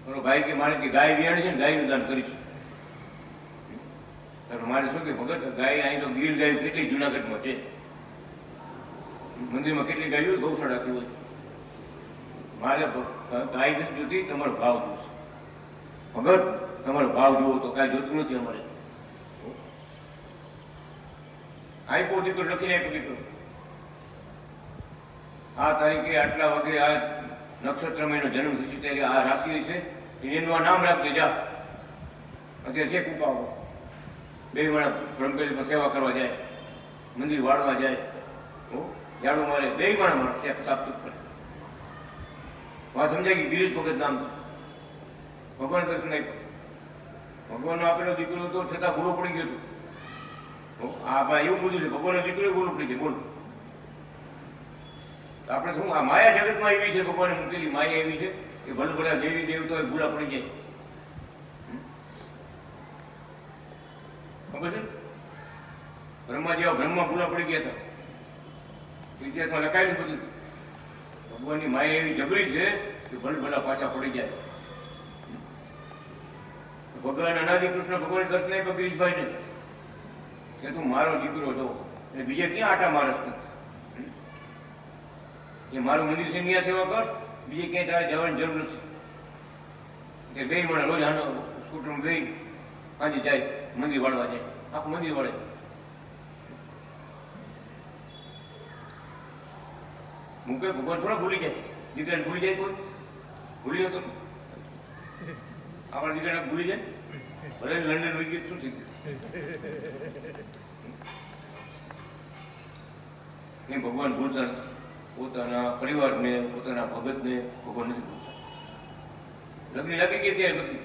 મારો ભાઈ કે મારે કે ગાય વિયાણી છે ને ગાયનું દાન કરીશું. મારે શું કે ભગત ગાય અહીં તો ગીર ગાય કેટલી જુનાગઢમાં છે, મંદિરમાં કેટલી ગાયો ગૌશાળા રાખી હોય. મારે ગાય નથી જોતી, તમારો ભાવ જોશે. ભગત તમારો ભાવ જોવો તો કાંઈ જોતું નથી અમારે. આપ્યો દીકરો લખીને આપ્યો દીકરો આ તારીખે આટલા વાગે આ નક્ષત્રમાં એનો જન્મ થશે ત્યારે આ રાશિ છે એનું આ નામ રાખજે જા. અત્યારે છે કુપાઓ 2 માણસ બ્રહ્મપેલી સેવા કરવા જાય, મંદિર વાળવા જાય, ઝાડુ મારે 2 માણસ સાફ કરે. વાત સમજાય કે ગિરીશ ભગત નામ છે. ભગવાન દર્શન નહીં, ભગવાનનો આપેલો દીકરો હતો છતાં ભૂલો પડી ગયો હતો. આ ભાઈ એવું બધું છે, ભગવાનનો દીકરો ભૂલો પડી ગયો. બોલો આપણે શું આ માયા જગતમાં એવી છે, ભગવાને મૂકેલી માયા એવી છે કે ભલે ભલે દેવી દેવતાઓ ભૂલા પડી જાય. ખબર છે બ્રહ્મા જેવા બ્રહ્મા ભૂલા પડી ગયા હતા, ઇતિહાસમાં લખાયેલું બધું. ભગવાનની માયા એવી જબરી છે કે ભલે ભલા પાછા પડી જાય. ભગવાન અનાદિ કૃષ્ણ ભગવાન દર્શન આપ્યા ગિરીશભાઈને કે તું મારો દીકરો છો એટલે બીજે ક્યાં આટા મારસ તું? એ મારું મંદિર છે ત્યાં સેવા કર, બીજે ક્યાંય તારે જવાની જરૂર નથી. કે 2 માણસ રોજ આનો સ્કૂટરમાં 2 સાંજે જાય મંદિર વાળવા જાય, આખું મંદિર વાળે. હું કઈ ભગવાન થોડા ભૂલી જાય, દીકરાને ભૂલી જાય કોઈ? ભૂલી હતો આપણા દીકરાને ભૂલી જાય? ભલે લંડન વહી ગયું શું થઈ ગયું? એમ ભગવાન ભૂલતા નથી. પોતાના પરિવારને પોતાના ભગતને ભગવાન નથી ભૂલતા. લગ્ન લાગી ગયા ત્યારે પછી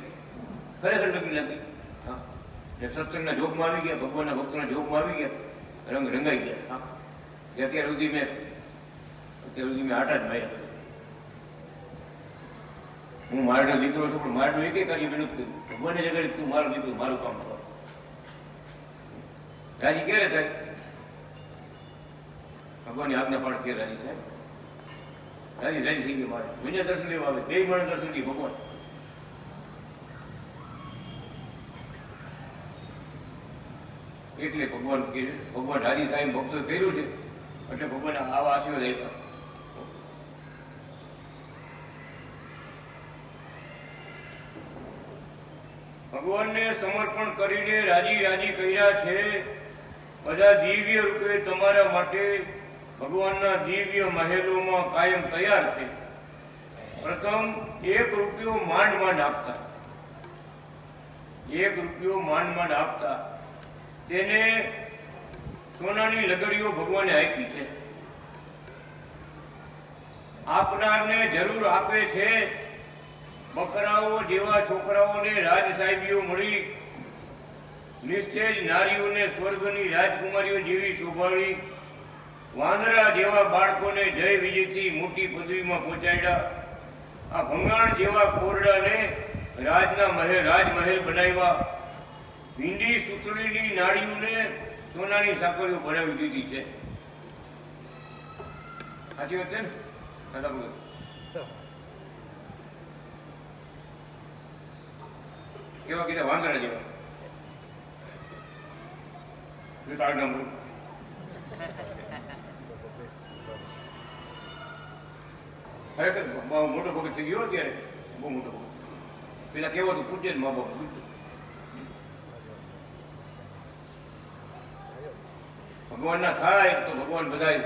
ખરેખર લગ્ન લાગી. હા સત્સંગના જોગમાં આવી ગયા, ભગવાનના ભક્તોના જોગમાં આવી ગયા, રંગ રંગાઈ ગયા. હા અત્યાર સુધી મેં આટા જ માર્યા. હું મારો દીકરો છું પણ મારું એક કાર્ય મહેનત કર્યું. ભગવાનને જગ્યાએ તું મારો દીકરો મારું કામ કર. રાજી ક્યારે થાય? ભગવાનની આજ્ઞા પાડે કે રાજી થાય. રાજી થઈ ગઈ. મારે દુનિયા દર્શન લેવા આવે 2 માણસ દર્શન થી ભગવાન. એટલે ભગવાન કે ભગવાન રાજી થાય ભક્તોએ કર્યું છે એટલે ભગવાન આવા આશીર્વાદ આપ્યા. ભગવાનને સમર્પણ કરીને રાજી કર્યા છે. બધા દિવ્ય રૂપે તમારા માટે ભગવાનના દિવ્ય મહેલોમાં કાયમ તૈયાર છે. પ્રથમ 1 રૂપિયો માંડ આપતા, 1 રૂપિયો માંડ આપતા તેને સોનાની લગડીઓ ભગવાને આપી છે. આપનારને જરૂર આપે છે. બકરાઓ જેવા છોકરાઓને રાજ સાહેબીઓ મળી, નિસ્તેજ નારીઓને સ્વર્ગની રાજકુમારીઓ જેવી શોભાવી, વાંદરા જેવા બાળકોને જય વિજયથી મોટી પદવીમાં પહોંચાડ્યા, આ ભંગાણ જેવા કોરડાને રાજમહેલ બનાવ્યા, ભીંડી સુતળીની નાળીઓને સોનાની સાંકળીઓ બનાવી દીધી છે. સાચી વાત છે ને દાદા ભગત? કેવા કીધા વાંદરા જેવા તાળના મૂળ. ખરેખર બહુ મોટો ભગત થઈ ગયો ત્યારે, બહુ મોટો ભગત. પેલા કેવો તો પૂછે જ મા બાપ ભગવાનના થાય તો ભગવાન બધા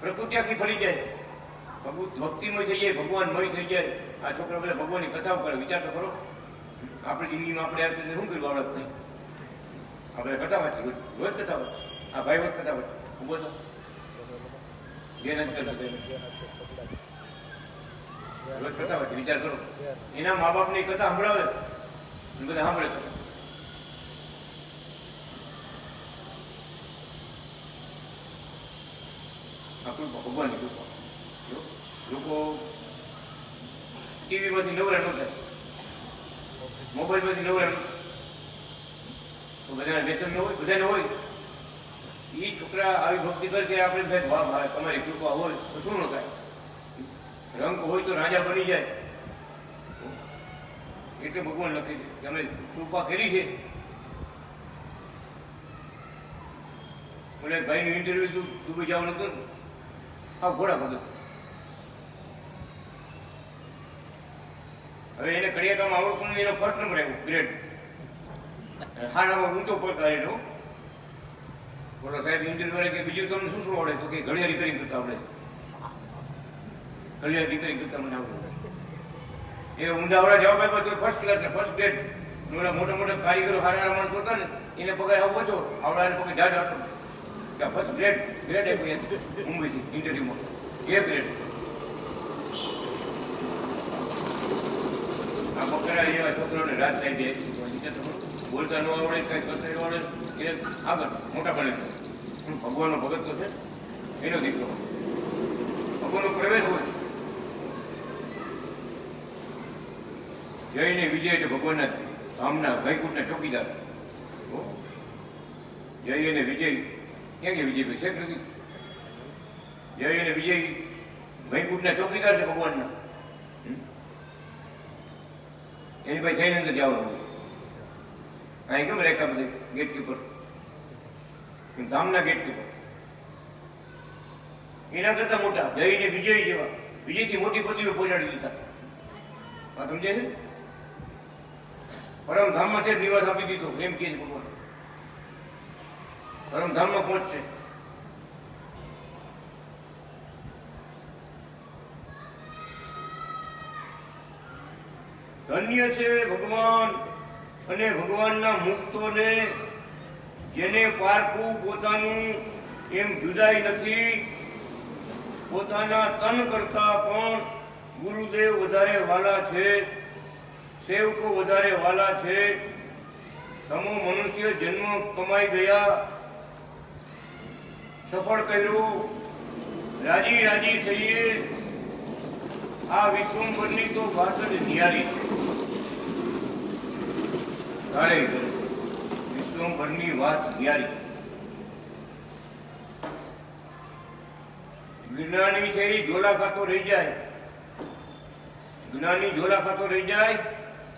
પ્રકૃતિ આખી ફરી જાય, ભક્તિમય થઈ જાય, ભગવાનમય થઈ જાય. આ છોકરા બધા ભગવાનની કથાઓ કરે. વિચાર તો કરો, આપણી જિંદગીમાં આપણે આ શું કર્યું આવડત નહીં. આપણે કથા વાંચી, રોજ કથા વાંચી. આ ભાઈ વખત કથા વાંચી. ઉભો તો ઘેર જ કરતો રોજ કથા વાંચી. વિચાર કરો, એના મા બાપની કથા સંભળાવે બધા સાંભળે. આપણું ભગવાનની કૃપા. લોકો ટીવીમાંથી નવરા ન થાય, મોબાઈલમાંથી નવરા તો બધાને વ્યસન ન હોય, બધાને હોય. એ છોકરા આવી ભક્તિ કરે ત્યારે આપણે થાય વાહ ભાઈ તમારી કૃપા હોય તો શું ન થાય. રંગ હોય તો રાજા બની જાય. એટલે ભગવાન લખી દે કે અમે કૃપા કરી છે. મને ભાઈનું ઇન્ટરવ્યુ દુબઈ જવાનું હતું ને, હા ઘોડા ભગત. હવે એને કડિયાકામ આવડતું નહીં, એનો ફર્સ્ટ નંબર આવ્યો ગ્રેડ. હારામાં ઊંચો પદ આવેલો. બોલો સાહેબ ઇન્ટરવ્યુ વાળા કે બીજું તમને શું શું આવડે? તો કે ઘડિયાળ રિપેરિંગ કરતા આવડે. ઘડિયાળ રિપેરિંગ કરતા મને આવડે. એ ઊંધાવાળા જવાબ આપ્યો તો ફર્સ્ટ ક્લાસ ને ફર્સ્ટ ગ્રેડ. મોટા મોટા કારીગરો હારા માણસો હતા ને એને પગાર આવો ઓછો, આવડાને પગાર જાજ આપતો. ફર્સ્ટ ગ્રેડ આપ્યું મુંબઈથી ઇન્ટરવ્યુમાં. એ ગ્રેડ આ બકરા એવા છોકરાઓને રાત થાય છે. બોલતા ન આવડે, કઈ કરતા આવડે, એને આગળ મોટા બને. ભગવાનનો ભગત તો છે, એનો દીકરો. ભગવાનનો પ્રવેશ હોય. જયને વિજય એટલે ભગવાનના ધામના વૈકુંઠના ચોકીદાર. જય અને વિજય ક્યાં કે વિજય છે નથી? જય અને વિજય વૈકુંઠના ચોકીદાર છે ભગવાનના. એની પાસે જઈને અંદર જવાનું. અહીં કેમ રેખા બધે ગેટકીપર, ધામના ગેટકીપર. એના કરતા મોટા જય ને વિજય જેવા, વિજયથી મોટી પદવીઓ પહોંચાડી દીધા. આ સમજાય છે? પરમધામમાં છે નિવાસ આપી દીધો એમ કે ભગવાન. પરમધામમાં પહોંચશે. ધન્ય છે ભગવાન અને ભગવાનના મુક્તોને, જેને પારખું પોતાનું એમ જુદાઈ નથી. પોતાના તન કરતા પણ ગુરુદેવ વધારે વાલા છે, સેવકો વધારે વાલા છે. તમો મનુષ્ય જન્મ કમાઈ ગયા, સફળ કર્યું, રાજી રાજી થઈએ. આ વિશ્વંભરની તો વાત જ નિયારી છે. તારે વિશ્વંભરની વાત નિયારી. જ્ઞાની છે એ ઝોલા ખાતો રહી જાય. જ્ઞાની ઝોલા ખાતો રહી જાય.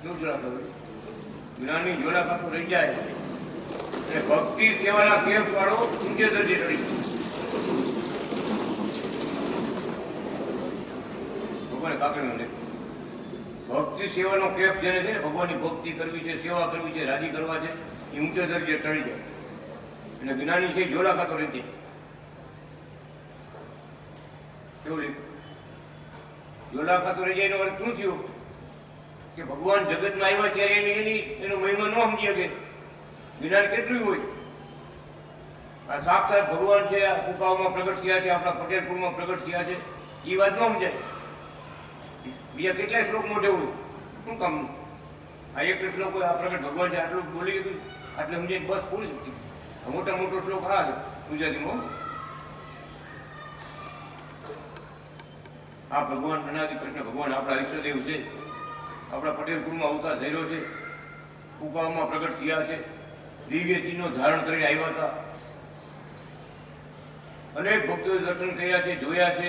શું ઝોલા ખાતો? જ્ઞાની ઝોલા ખાતો રહી જાય. અને ભક્તિ સેવાના કેફ વાળો ઊંચે દરજે ચડી. ભગવાને કાકડી નથી. ભક્તિ સેવાનો કેફ જેને છે ને, ભગવાનની ભક્તિ કરવી છે, સેવા કરવી છે, રાજી કરવા છે, એ ઊંચે દરજે ચડી જાય. અને જ્ઞાની છે ઝોલા ખાતો રહી જાય. કેવું લીધું? ઝોલા ખાતો રહી જાય એનો અર્થ શું થયો? કે ભગવાન જગતમાં આવ્યા ત્યારે એનો મહિમા ન સમજી શકે. જ્ઞાન કેટલું હોય. આ સાક્ષાત ભગવાન છે, આ કુકાઓમાં પ્રગટ થયા છે, આપણા પટેલપુરમાં પ્રગટ થયા છે, એ વાત ન સમજાય. બીજા કેટલાય શ્લોક મોઢે હોય, શું કામ? આ એક શ્લોક આ પ્રગટ ભગવાન છે આટલું બોલી ગયું, આટલે સમજીને બસ પૂરી શકતી. મોટા મોટો શ્લોક આ છે ગુજરાતીમાં. આ ભગવાન અનાદિ કૃષ્ણ ભગવાન આપણા ઈષ્ટદેવ છે. આપણા પટેલપુરમાં અવતાર થયેલો છે, કુકાઓમાં પ્રગટ થયા છે, દિવ્ય ચિહ્નો ધારણ કરીને આવ્યા હતા. અનેક ભક્તોએ દર્શન કર્યા છે, જોયા છે,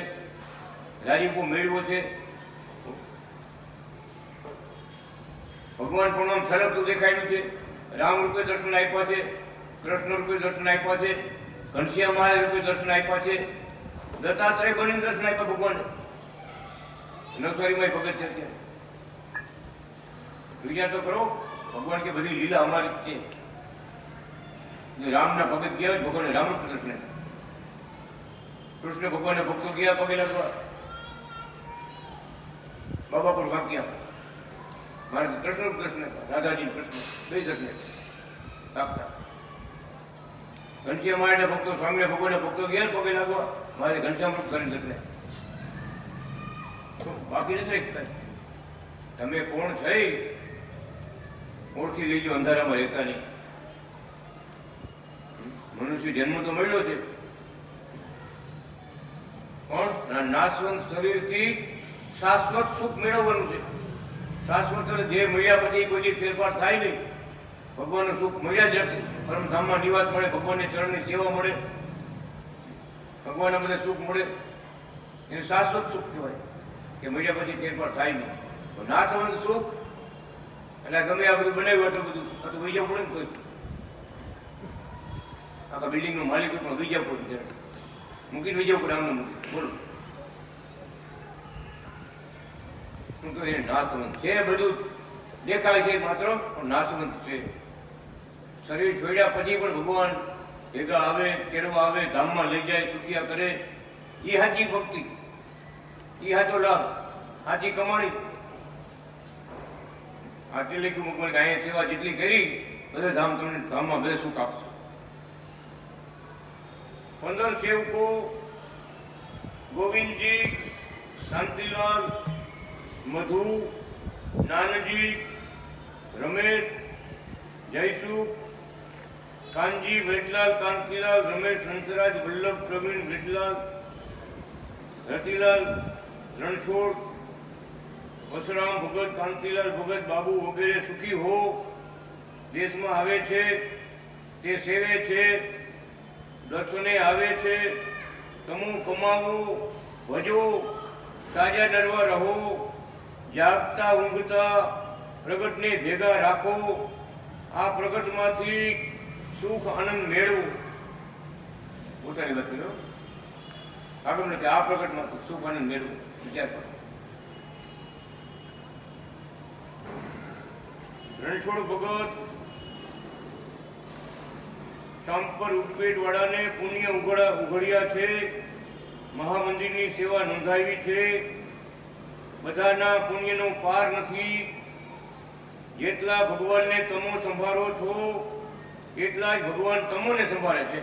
રાજીપો મેળવ્યો છે. ભગવાન પણ આમ છલકતું દેખાડ્યું છે. રામ રૂપે દર્શન આપ્યા છે, કૃષ્ણ રૂપે દર્શન આપ્યા છે, ઘનશ્યામ મહારાજ રૂપે દર્શન આપ્યા છે, દત્તાત્રેય બનીને દર્શન આપ્યા ભગવાન. નવસારીમાં ભગત છે ત્યાં. વિચાર તો કરો, ભગવાન કે બધી લીલા અમારી જ છે. રામના ભગત ગયા ભગવાને રામ રૂપે દર્શન આપ્યા. કૃષ્ણ ભગવાનને ભક્તો ગયા પગે લાગવા, બાબા પર વાક્યા. મારે કૃષ્ણ કૃષ્ણ રાધાજી કૃષ્ણ બે દર્શન આપ્યા. ઘનશ્યામ મહારાજના ભક્તો સ્વામીના ભગવાનના ભક્તો ગયા પગે લાગવા, મારે ઘનશ્યામ રૂપ કરીને દર્શન બાકી નથી કઈ. તમે કોણ થઈ ઓળખી લેજો, અંધારામાં રહેતા નહીં. મનુષ્ય જન્મ તો મળ્યો છે, પણ નાશવંત શરીરથી શાશ્વત સુખ મેળવવાનું છે. શાશ્વત જે મળ્યા પછી કોઈ ફેરફાર થાય નહીં. ભગવાનનું સુખ મળ્યા જ રાખે. પરમધામમાં નિવાસ મળે, ભગવાનને ચરણની સેવા મળે, ભગવાનના બધા સુખ મળે, એને શાશ્વત સુખ કહેવાય કે મળ્યા પછી ફેરફાર થાય નહીં. તો નાશવંત સુખ એટલે ગમે આ બધું બનાવ્યું એટલું બધું તો વહી જવું પડે ને. કોઈ આખા બિલ્ડિંગનો માલિક પણ વહી જવું પડે, મૂકીને વહી જવું પડે. આમને બોલો શું કહે? નાશવંત છે, બધું દેખાય છે માત્ર, પણ નાશવંત છે. શરીર છોડ્યા પછી પણ ભગવાન ભેગા આવે, તેડવા આવે, ધામમાં લઈ જાય, સુખિયા કરે. એ સાચી ભક્તિ, એ સાચો લાભ, સાચી કમાણી. આટલી લખ્યું ભગવાન કે અહીંયા સેવા જેટલી કરી બધે ધામ તમને ધામમાં બધે સુખ આપશે. 15 સેવકો ગોવિંદજી, શાંતિલાલ, મધુ, નાનજી, રમેશ, જયસુ, કાનજી, વેટલાલ, કાંતિલાલ, રમેશ, હંસરાજ, વલ્લભ, પ્રવીણ, વેટલાલ, રતિલાલ, રણછોડ, વસરામ ભગત, કાંતિલાલ ભગત, બાબુ વગેરે સુખી હો દેશમાં આવે છે, તે સેવે છે, દર્શને આવે છે. તમુ કમાવો, ભજો, તાજા ડરવા રહો, જાગતા ઊંઘતા પ્રગટને ભેગા રાખો. આ પ્રગટમાંથી સુખ આનંદ મેળવો. પોતાની વાત કરો, આગળ નથી. આ પ્રગટમાંથી સુખ આનંદ મેળવો. વિચાર કરો. રણછોડ ભગત શામપર ઉડપેટ વાળાને પુણ્ય ઉઘડ્યા છે, મહામંદિરની સેવા નોંધાવી છે. બધાના પુણ્યનો પાર નથી. જેટલા ભગવાનને તમો સંભાળો છો એટલા જ ભગવાન તમોને સંભાળે છે.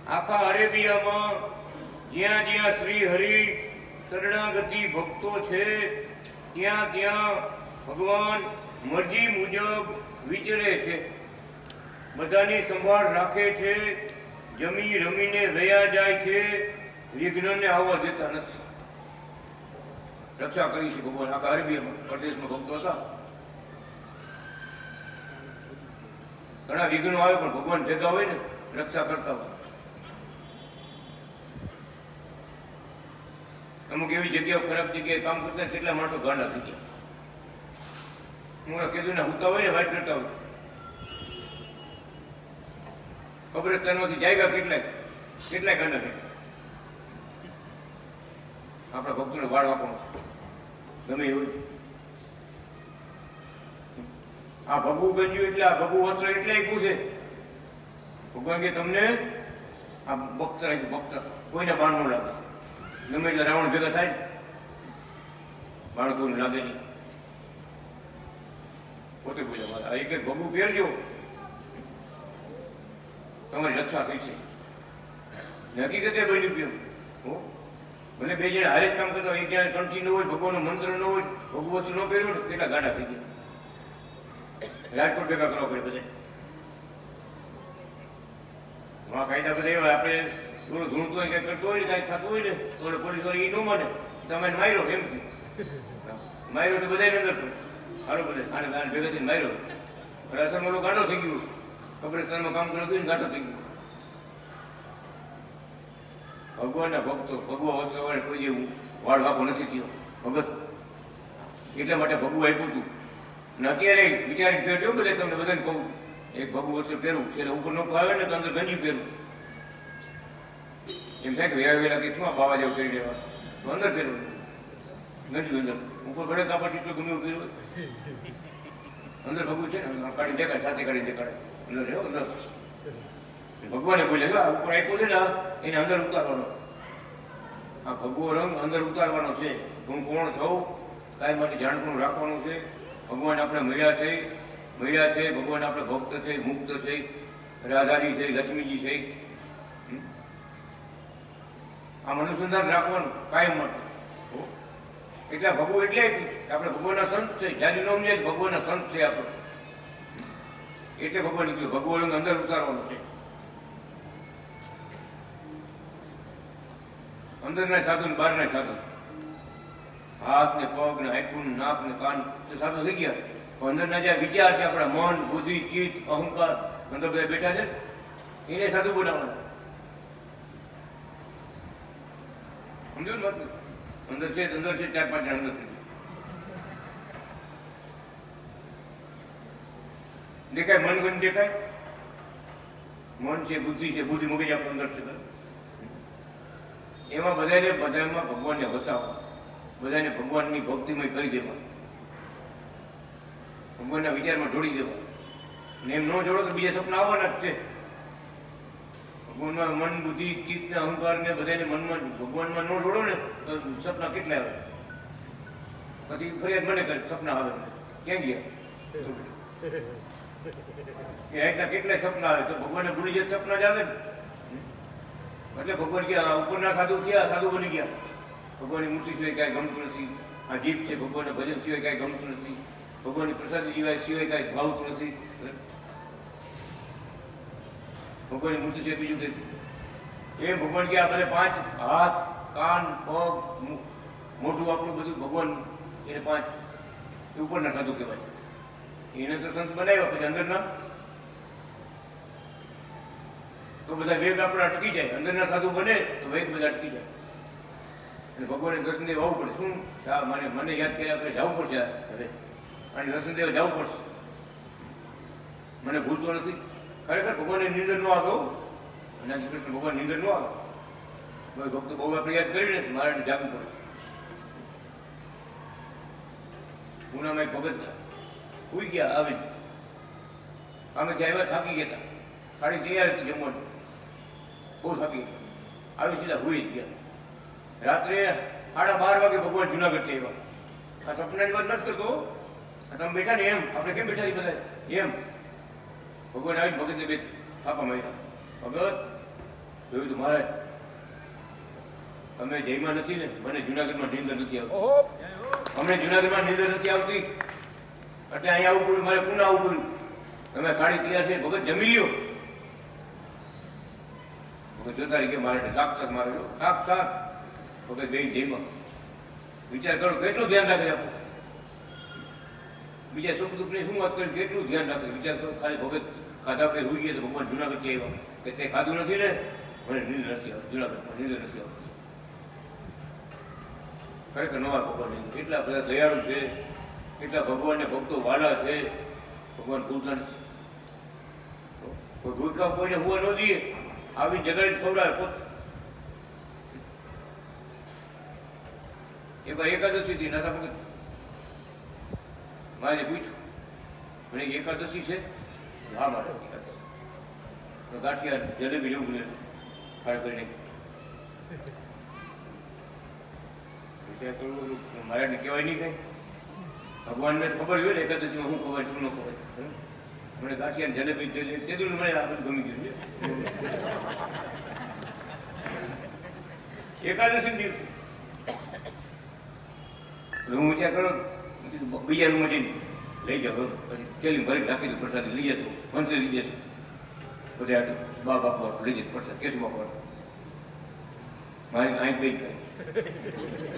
આખા અરેબિયામાં જ્યાં જ્યાં શ્રી હરિ શરણાગતિ ભક્તો છે ત્યાં ત્યાં ભગવાન મરજી મુજબ વિચરે છે, બધાની સંભાળ રાખે છે, જમી રમીને વયા જાય છે, વિઘ્નને આવવા દેતા નથી. રક્ષા કરી છે ભગવાન. આખા અરેબિયામાં પ્રદેશમાં ભક્તો હતા. ઘણા વિઘ્નો આવે પણ ભગવાન ભેગા હોય ને રક્ષા કરતા હોય. અમુક એવી જગ્યાઓ ખરાબ જગ્યાએ કામ કરતા કેટલા માણસો ગાંડા થઈ ગયા. હું કીધું ને હુતા હોય ને વાઇટ કરતા હોય. કબ્રસ્તાનમાંથી જાયગા કેટલાય ગાંડા થાય. આપણા ભક્તોને વાળ આપવાનો ગમે એવું. આ ભગવું ગંજ્યું એટલે આ ભગવું વસ્ત્ર એટલે પૂછે ભગવાન કે તમને આ બખ્તર બખ્તર કોઈને બાણ ન લાગે. ગમે એટલે રાવણ ભેગા થાય બાળકોને લાગે નહીં. પોતે પૂછે મારા એક ભગવું પહેરજો તમારી રક્ષા થઈ છે. હકીકતે બન્યું પીવું હો. ભલે બે જણા હારે જ કામ કરતા હોય, ત્યાં કંઠી ન હોય, ભગવાનનો મંત્ર ન હોય, ભગવત ન પહેર્યો ને કેટલા ગાડા થઈ ગયા. રાજકોટ ભેગા કરવા પડે બધા. કાયદા બધા એવા આપણે થોડું ધૂણતું હોય કંઈ કરતું હોય ને કાંઈ થતું હોય ને થોડું પોલીસ વાળી એ ન માને તમે માર્યો એમ માર્યો તો બધા અંદર પડે. હાલો બધે આને ગાને ભેગા થઈને માર્યો. અસલમાં ઓલો ગાંડો થઈ ગયો, કબ્રસ્તાનમાં કામ કરતું હોય ને ગાંડો થઈ ગયો. ભગવાનના ભક્તો ભગવા વચ્ચે કોઈ જેવું વાળ વાપો નથી થયો ભગત, એટલા માટે ભગવું આપ્યું હતું. અને અત્યારે વિચારી પહેરજો બધા, તમને બધાને કહું એક ભગવું વચ્ચે પહેરવું એટલે ઉપર નો આવે ને તો અંદર ગંજી પહેરવું. એમ થાય કે વેલા વેલા કે શું આ બાવા જેવું કરી દેવા, તો અંદર પહેરવું ગંજી અંદર ઉપર ભલે કાપડ ચીટલો ગમે એવું પહેરવું અંદર ભગવું છે ને કાઢી દેખાય, સાથે કાઢી દેખાડે અંદર રહ્યો અંદર. ભગવાને બોલે ઉપર આપ્યો છે ને એને અંદર ઉતારવાનો, આ ભગવો રંગ અંદર ઉતારવાનો છે. હું કોણ થવું કાંઈ માટે જાણપણું રાખવાનું છે. ભગવાન આપણે મળ્યા છે, ભગવાન આપણે ભક્ત છે, મુક્ત છે, રાધાજી છે, લક્ષ્મીજી છે. આમ અનુસંધાન રાખવાનું કાયમ માટે. એટલે ભગવો એટલે આપણે ભગવાનના સંત છે, જ્યાં નામ છે ભગવાનના સંત છે આપણે, એટલે ભગવાન કીધું ભગવો રંગ અંદર ઉતારવાનો છે. અંદરના સાધુ ને બહારના સાધુ, હાથ ને પગ ને આંખું નાક ને કાન એ સાધુ થઈ ગયા. પણ અંદરના જે વિચાર છે આપણા મન બુદ્ધિ ચિત્ત અહંકાર અંદર બધા બેઠા છે એને સાધુ બનાવવાના. સમજો ને વાત? અંદર છે 4-5 જણ અંદર છે. દેખાય મન ગણ દેખાય, મન છે બુદ્ધિ છે, બુદ્ધિ મગજ આપણું અંદર છે. એમાં બધામાં ભગવાનને વસાવવા, બધાને ભગવાનની ભક્તિમય કરી દેવા, ભગવાનના વિચારમાં જોડી દેવા. અને એમ ન જોડો તો બીજા સપના આવવાના જ છે. ભગવાનમાં મન બુદ્ધિ ચિત્ત ને અહંકાર ને બધાને મનમાં ભગવાનમાં ન જોડો ને તો સપના કેટલા આવે. પછી ફરિયાદ મને કરે સપના આવે ક્યાં ગયા એ એટલા કેટલાય સપના આવે તો ભગવાનને ભૂલી જાય સપના જ આવે ને. એટલે ભગવાન ગયા ઉપરના સાધુ થયા, સાધુ બની ગયા. ભગવાનની મૂર્તિ સિવાય કાંઈ ગમતું નથી, આ જીભ છે ભગવાનના ભજન સિવાય કાંઈ ગમતું નથી, ભગવાનની પ્રસાદ સિવાય કાંઈ ભાવતું નથી. ભગવાનની મૂર્તિ છે બીજું કંઈ એમ ભગવાન કે આપણે 5 હાથ કાન પગ મોઢું આપણું બધું ભગવાન એને 5 ઉપરના સાધુ કહેવાય. એને તો સંત બનાવ્યા, પછી અંદરના તો બધા વેગ આપણે અટકી જાય. અંદરના સાધુ બને તો વેગ બધા અટકી જાય. અને ભગવાનને દર્શન દેવા આવવું પડે. શું મને યાદ કર્યા આપણે જવું પડશે હવે, અને દર્શન દેવા જવું પડશે. મને ભૂલતો નથી ખરેખર ભગવાનની નિંદર ન આવ્યો, અને કૃષ્ણ ભગવાન નિંદર ન આવે. ભક્તો બહુ આપણે યાદ કરીને મારે જાગવું પડે. પૂનામાં એક ભગત સુઈ ગયા આવી, આમેથી આવ્યા થાકી ગયા હતા, સાડી તૈયાર હતી જમવાનું, બહુ થાકી ગયા, આવી સીધા સુઈ જ ગયા. રાત્રે 12:30 વાગે ભગવાન જુનાગઢથી આવ્યા. આ સપનાની વાત નથી કરતો, તમે બેઠા ને એમ આપણે કેમ બેઠા બધા એમ. ભગવાન આવીને ભગતને બે થાપા માર્યા. ભગત જોયું તો મહારાજ તમે જયમાં નથી ને, મને જુનાગઢમાં નીંદર નથી આવતી, અમને જુનાગઢમાં નીંદર નથી આવતી એટલે અહીંયા આવવું પડ્યું, મારે પુનઃ આવવું પડ્યું. તમે સાડી તૈયાર છે ભગત જમી લ્યો. ભગત જોતા રહી કે મારે સાક્ષાત મારે સાક્ષાત ભગત બે જયમાં. વિચાર કરો કેટલું ધ્યાન રાખે આપણે, બીજા સુખ દુઃખની શું વાત કરી, કેટલું ધ્યાન રાખે. વિચાર કરો ખાલી ભગત ખાધા પે હોઈ ગયા તો ભગવાન જુનાગઢથી આવ્યા કે તે ખાધું નથી ને મને નીંદર નથી આવતી, જુનાગઢમાં નીંદર નથી આવતી. ખરેખર નવા ભગવાન એટલા બધા દયાળુ છે, એટલા ભગવાનને ભક્તો વાલા છે. ભગવાન ભૂલતા નથી. કોઈ ભૂલકા કોઈને હોવા ન દઈએ, આવી જગાડી ખવડાવે પોતે. એ ભાઈ એકાદશીથી નાથા ભગત મારે પૂછ્યું, મને એકાદશી છે? હા મારે તો ગાંઠિયા જલેબી લેવું પડે ખાડ કરીને. મારે કહેવાય નહીં કઈ, ભગવાનને ખબર હોય ને એકાદશીમાં શું ખબર શું ન ખબર. મને ગાંઠિયા જલેબી તેદું મને આ બધું ગમી ગયું છે. એકાદશી દિવસ હું વિચાર કરો બીજા રૂમમાં જઈને લઈ જાઓ, પછી થેલી ભરી નાખી દઉં, પ્રસાદ લઈ જતો મંત્રી લઈ જશે બધા બા બાપુ લઈ જશે પ્રસાદ કેશું બાપુ મારી અહીં ગઈ થાય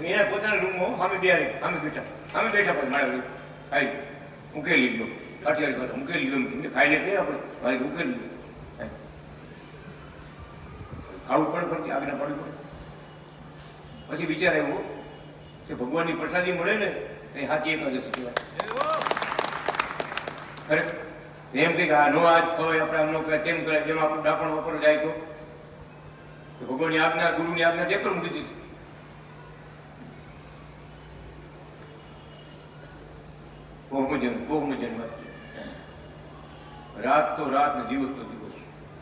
એના પોતાના રૂમમાં સામે બેઠા પછી મારે ખાઈ ઉકેલી ગયો કાઠિયાવાડી ભાષા ઉકેલી ગયો એમ ખાઈને કહીએ આપણે મારે ઉકેલી ગયો ખાવું પડે પડતી આજ્ઞા પાડવી પડે. પછી વિચાર આવ્યો કે ભગવાનની પ્રસાદી મળે ને એ હાથી એકાદશી કહેવાય. ખરેખર એમ કે આ નો આજ ખવાય આપણે આમ નો કહેવાય તેમ કહેવાય જેમ આપણું ડાપણ વપર જાય તો ભગવાનની આજ્ઞા ગુરુની આજ્ઞા જે પણ મૂકી બહુ મજાની વાત છે. રાત તો રાત ને દિવસ તો દિવસ.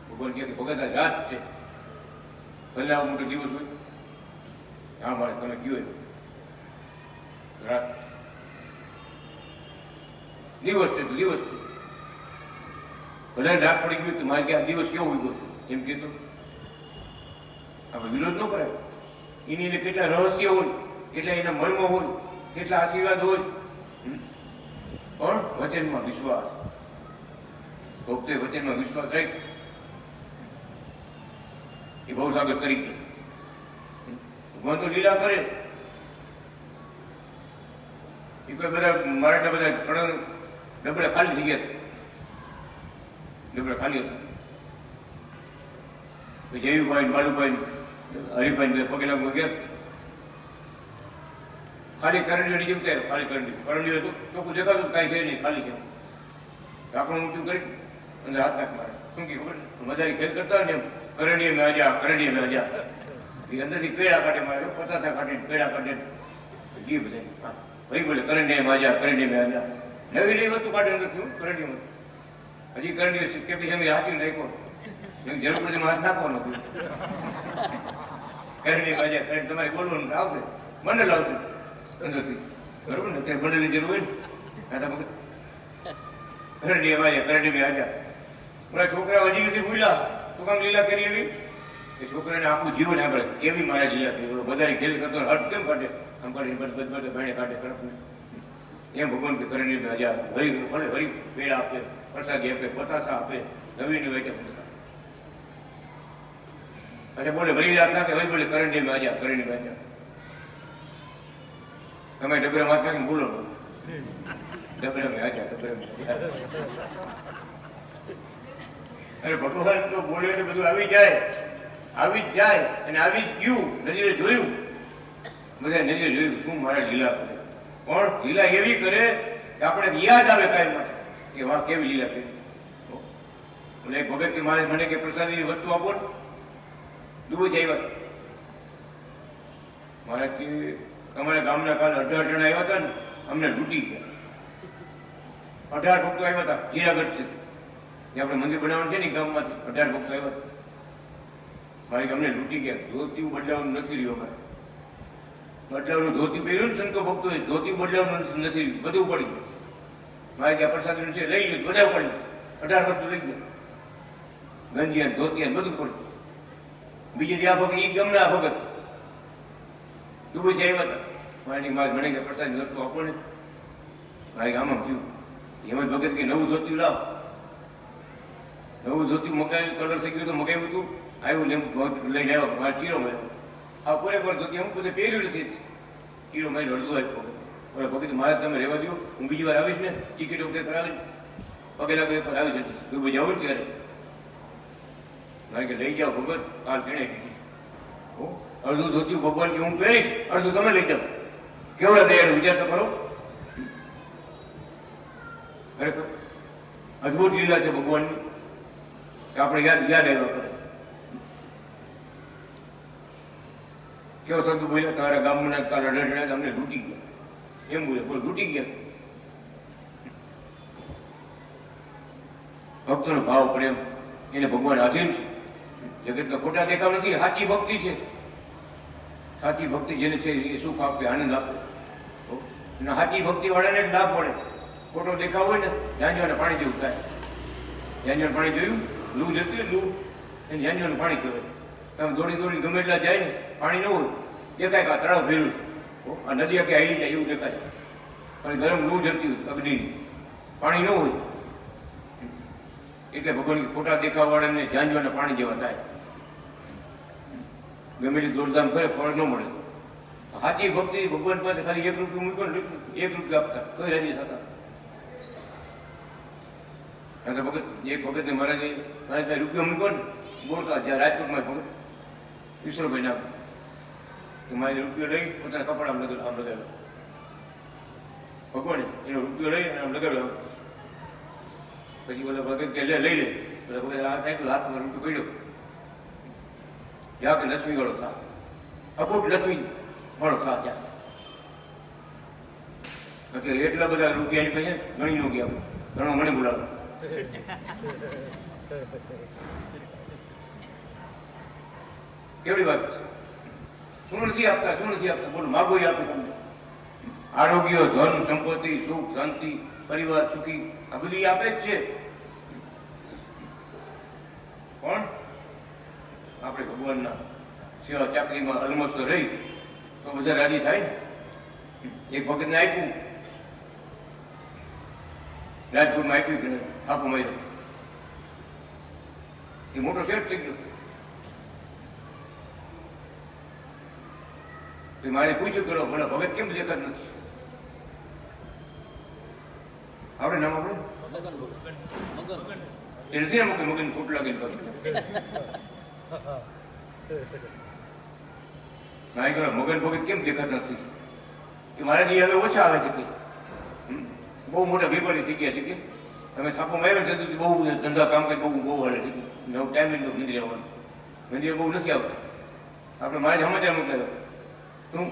ભગવાન કહે કે ભગત આ રાત છે ભલે આવો મોટો દિવસ હોય હા મારે તમે કયો રાત દિવસ છે તો દિવસ છે ભલે રાત પડી ગયું તો મારે કે આ દિવસ કેવો ઉગ્યો એમ કીધું આપણે વિરોધ ન કરાય. એની અંદર કેટલા રહસ્ય હોય કેટલા એના મર્મ હોય કેટલા આશીર્વાદ હોય પણ વચનમાં વિશ્વાસ ભક્તે વચનમાં વિશ્વાસ રાખ એ બહુ સાગર તરીકે ભગવાન તો લીલા કરે એ કોઈ બધા મારા બધા ઘણા ડબડા ખાલી થઈ ગયા ડબડા ખાલી હતા જયુભાઈ બાલુભાઈ હરિભાઈ પગે લાગવા ગયા ખાલી કરંડી જેવું થાય ખાલી કરંડી હતું ચોખ્ખું દેખાતું કાંઈ છે નહીં ખાલી છે આપણું ઊંચું કરી અંદર હાથ નાખ મારે શું કે ખબર મજાની ખેલ કરતા હોય ને એમ કરંડીએ મેં હજા એ અંદરથી પેડા કાઢે મારે પચાસા કાઢીને પેડા કાઢે જી બધા ભાઈ બોલે કરંડીએ મેં હજા નવી નવી વસ્તુ કાઢે અંદર થયું કરંડીમાં હજી કરંડી કેપી સમય હાથી નાખ્યો એમ જરૂર પડે હાથ નાખવાનો કરંડી હજા કરંડી તમારે બોલવાનું આવશે મંડળ આવશે અંદરથી બરોબર ને ત્યાં મંડળની જરૂર હોય ને કરંડી વાજ્યા કરંડી મેં હજા પેલા છોકરા હજી નથી ભૂલ્યા શું કામ લીલા કરી એવી એ છોકરાને આખું જીવન આપણે કેવી મારા લીલા કરી વધારે ખેલ કરતો હટ કેમ કાઢે આમ કાઢીને બધા ભાઈને કાઢે કરપ એમ ભગવાન કે કરંડી મેં હજા ભરી ભલે ભરી પેડા આપે પ્રસાદી આપે પતાસા આપે નવીની વેચે અચ્છા બોલે ભરી રાત નાખે વળી બોલે કરંડી મેં હજા કરંડી મેં હજા તમે ડબરા માથા કે બોલો ડબરા મેં હજા ડબરા મેં અરે ભગવાન તો બોલે એટલે બધું આવી જ જાય અને આવી જ ગયું નજરે જોયું બધા નજરે જોયું શું મારા લીલા કરે પણ લીલા એવી કરે કે આપણે યાદ આવે કાંઈ માટે કે વાહ કેવી લીલા કરી એટલે એક ભગત કે મારે મને કે પ્રસાદની વસ્તુ આપો ને ડૂબો છે આવ્યા મારે કે તમારા ગામના કાલે 18 જણા આવ્યા હતા ને અમને લૂંટી ગયા 18 ભક્તો આવ્યા હતા જીરાગઢ છે જે આપણે મંદિર બનાવવાનું છે ને ગામમાંથી 18 ભક્તો આવ્યા મારી અમને લૂંટી ગયા ધોતી બદલાવાનું નથી રહ્યું અમારે બદલાવનું ધોતી પહેર્યું ને સંતો ભક્તોએ ધોતી બદલાવવાનું નથી બધું પડી ગયું મારે જ્યાં પ્રસાદ છે લઈ ગયું બધા પડી 18 વસ્તુ લઈ ગયા ગંજીયા ધોતિયા બધું પડ્યું બીજે ત્યાં ભગત એ ગમના ભગત ડૂબી આવ્યા હતા મારી મારે મને કે પ્રસાદની વસ્તુ આપો ને મારે આમાં થયું એમાં ભગત કે નવું ધોતી લાવ નવું ધોતી મગાવ્યું કલર થઈ ગયું તો મગાવ્યું હતું આવ્યું લઈને આવ્યો મારે ચીરો મળ્યો આ પૂરેપૂર ધોતી હું પોતે પહેર્યું નથી ચીરો મારી અડધું આપ્યો ભગત મારે તમે રહેવા દો હું બીજી વાર આવીશ ને ટિકિટ વખતે કરાવીશ પગે લાગે પર આવી જશે ડૂબી જાઉં ત્યારે મારે કે લઈ જાઓ ભગત કાલ કેણે કીધી અડધું ધોતી ભગવાન કે હું પહેરીશ અડધું તમે લઈ જાઓ કેવડા તૈયાર વિચાર તો કરો ખરેખર અદભુત લીલા છે ભગવાનની આપણે યાદ આવ્યા કરે કેવો શબ્દ બોલ્યા તારા ગામના કાલ 18 જણા અમને લૂંટી ગયા એમ બોલે બોલ લૂંટી ગયા ભક્તોનો ભાવ પ્રેમ એને ભગવાન આધીન છે જગતના ખોટા દેખાવ નથી સાચી ભક્તિ છે સાચી ભક્તિ જેને છે એ સુખ આપે આનંદ આપે અને સાચી ભક્તિ વાળાને જ લાભ પડે ખોટો દેખાવ હોય ને જાંજવાને પાણી જેવું થાય જાંજવાને પાણી જોયું લૂ જતી લૂ એને જાંજવાને પાણી કહેવાય તમે દોડી દોડી ગમે એટલા જાય ને પાણી ન હોય દેખાય કે તળાવ ભેરું આ નદી કે હાલી જાય એવું દેખાય અને ગરમ લૂ જતી હોય અગ્નિની પાણી ન હોય એટલે ભગવાન ખોટા દેખાવ વાળાને જાંજવાને પાણી જેવા થાય ગમે તે દોડધામ કરે ફળ ન મળે સાચી ભક્તિ ભગવાન પાસે ખાલી 1 રૂપિયો મૂકો ને 1 રૂપિયો આપતા તો રાજી થતા કારણ કે ભગત એક ભગતને મહારાજે રૂપિયો મૂક્યો ને બોલતા જ્યાં રાજકોટમાં ભગત ઈશ્વરભાઈ નામ કે મારે રૂપિયો લઈ પોતાના કપડા આમ લગાવ્યો ભગવાને એનો રૂપિયો લઈ અને આમ લગાવ્યો. પછી બધા ભગત કે લઈ લે બધા ભગત આ સાયકલ હાથમાં રૂપિયો પડ્યો જ્યાં કે લક્ષ્મી વાળો થા અખૂટ લક્ષ્મી વાળો થા ત્યાં એટલે એટલા બધા રૂપિયાની કહે ગણી નો ગયા ઘણો મને બોલાવો. કેવડી વાત છે. શું નથી આપતા બોલો માગો એ આપે તમને. આરોગ્ય ધન સંપત્તિ સુખ શાંતિ પરિવાર સુખી આ બધી આપે જ છે. પણ આપણે ભગવાનના સેવા ચાકરીમાં અલમસ્ત રહી તો બધા રાજી થાય ને. એક વખતને આપ્યું રાજકોટમાં આપ્યું કે આપો માર્યો એ મોટો શેઠ થઈ ગયો. મારે પૂછ્યું કરો ભલે ભગત કેમ દેખાત નથી આપણે નામ આપણે એ નથી ને મગન ખોટ લાગે મગન ભગત કેમ દેખાત નથી એ મારા જે હવે ઓછા આવે છે કે બહુ મોટા વેપારી થઈ ગયા છે કે તમે છાપો માર્યો છે બહુ ધંધા કામ કરી બહુ હાલે છે નવું ટાઈમ મંદિર આવવાનું મંદિર બહુ નથી આવતું. આપણે મારે સમાચાર મોકલાયો શું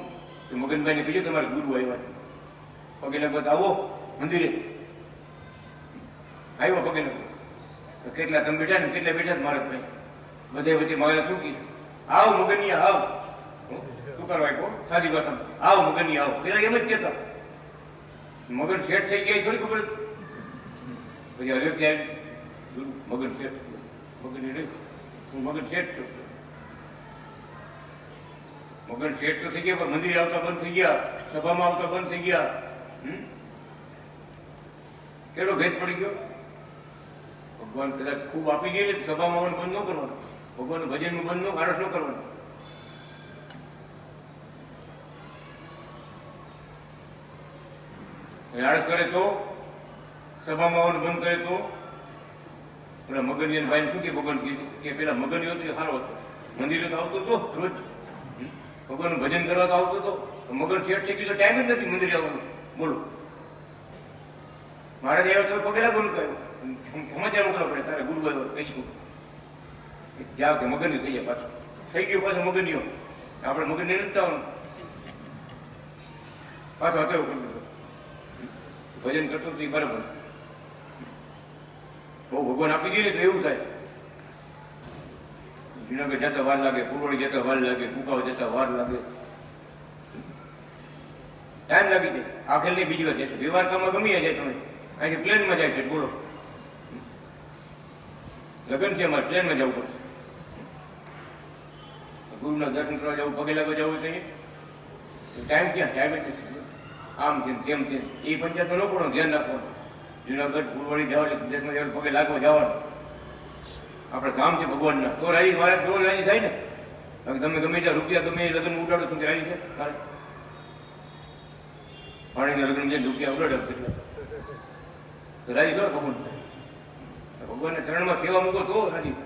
મગનભાઈને કીધું તમારે ગુરુ આવ્યા છે પગે લગત આવો મંદિરે આવ્યો પગે લગત કેટલા તમે બેઠા ને કેટલા બેઠા મારા ભાઈ બધે વચ્ચે મારે ચૂકી આવ મગનની આવ શું કરવા આપ્યો સાદી ભાષામાં આવ મગનની આવ પેલા એમ જ કહેતા મગન શેઠ થઈ ગયા થોડી ખબર પછી હરે ત્યાં મગન શેઠ મગન નહીં હું મગન શેઠ છું. મગન શેઠ તો થઈ ગયા પણ મંદિર આવતા બંધ થઈ ગયા સભામાં આવતા બંધ થઈ ગયા. કેટલો ભેદ પડી ગયો. ભગવાન કદાચ ખૂબ આપી દે ને સભામાં આવવાનું બંધ ન કરવાનું ભગવાનનું ભજનનું બંધ ન આળસ ન કરવાનું. આળસ કરે તો સભામાં આવવાનું બંધ કરે તો પેલા મગનિયા ભાઈ શું કે ભગવાન કે પેલા મગનિયો તો સારો હતો મંદિરે તો આવતો હતો રોજ ભગવાનનું ભજન કરવા તો આવતો હતો મગન શેઠ થઈ ગયું તો ટાઈમ જ નથી મંદિરે આવવાનું બોલો. મારે આવ્યો તો પગેલા બોલું કહ્યું સમાચાર મોકલવા પડે તારે ગુરુ આવ્યો કહીશું જાઓ કે મગનની થઈ જાય પાછું થઈ ગયું પાછું મગનીઓ આપણે મગનને નથી આવવાનું પાછો હતો ભજન કરતો તો બરાબર બહુ ભગવાન આપી દે ને તો એવું થાય. જુનાગઢ જતા વાર લાગે પુરવડી જતા વાર લાગે કુકાવ જતા વાર લાગે ટાઈમ લાગી જાય. આખેલ ની બીજી વાર જશે વ્યવહાર કામમાં ગમી જાય તમે અહીંથી પ્લેનમાં જાય છે બોલો લગ્ન છે અમારે ટ્રેનમાં જવું પડશે ગુરુના દર્શન કરવા જવું પગે લાગવા જવું જોઈએ ટાઈમ ક્યાં ટાઈમ જ નથી. આમ છે તેમ છે એ પંચાયતમાં ન પડો ધ્યાન રાખવાનું. જુનાગઢ પુરવડી જવા દેશમાં જવાનું પગે લાગવા જવાનું આપણે કામ છે ભગવાનના તો રાજી મારે તો રાજી થાય ને. તમે ગમે ત્યાં રૂપિયા ગમે લગ્ન ઉડાડો તો રાજી છે તારે પાણીના લગ્ન જે રૂપિયા ઉડાડો તો રાજી છો ભગવાન ભગવાનના ચરણમાં સેવા મૂકો તો રાજી.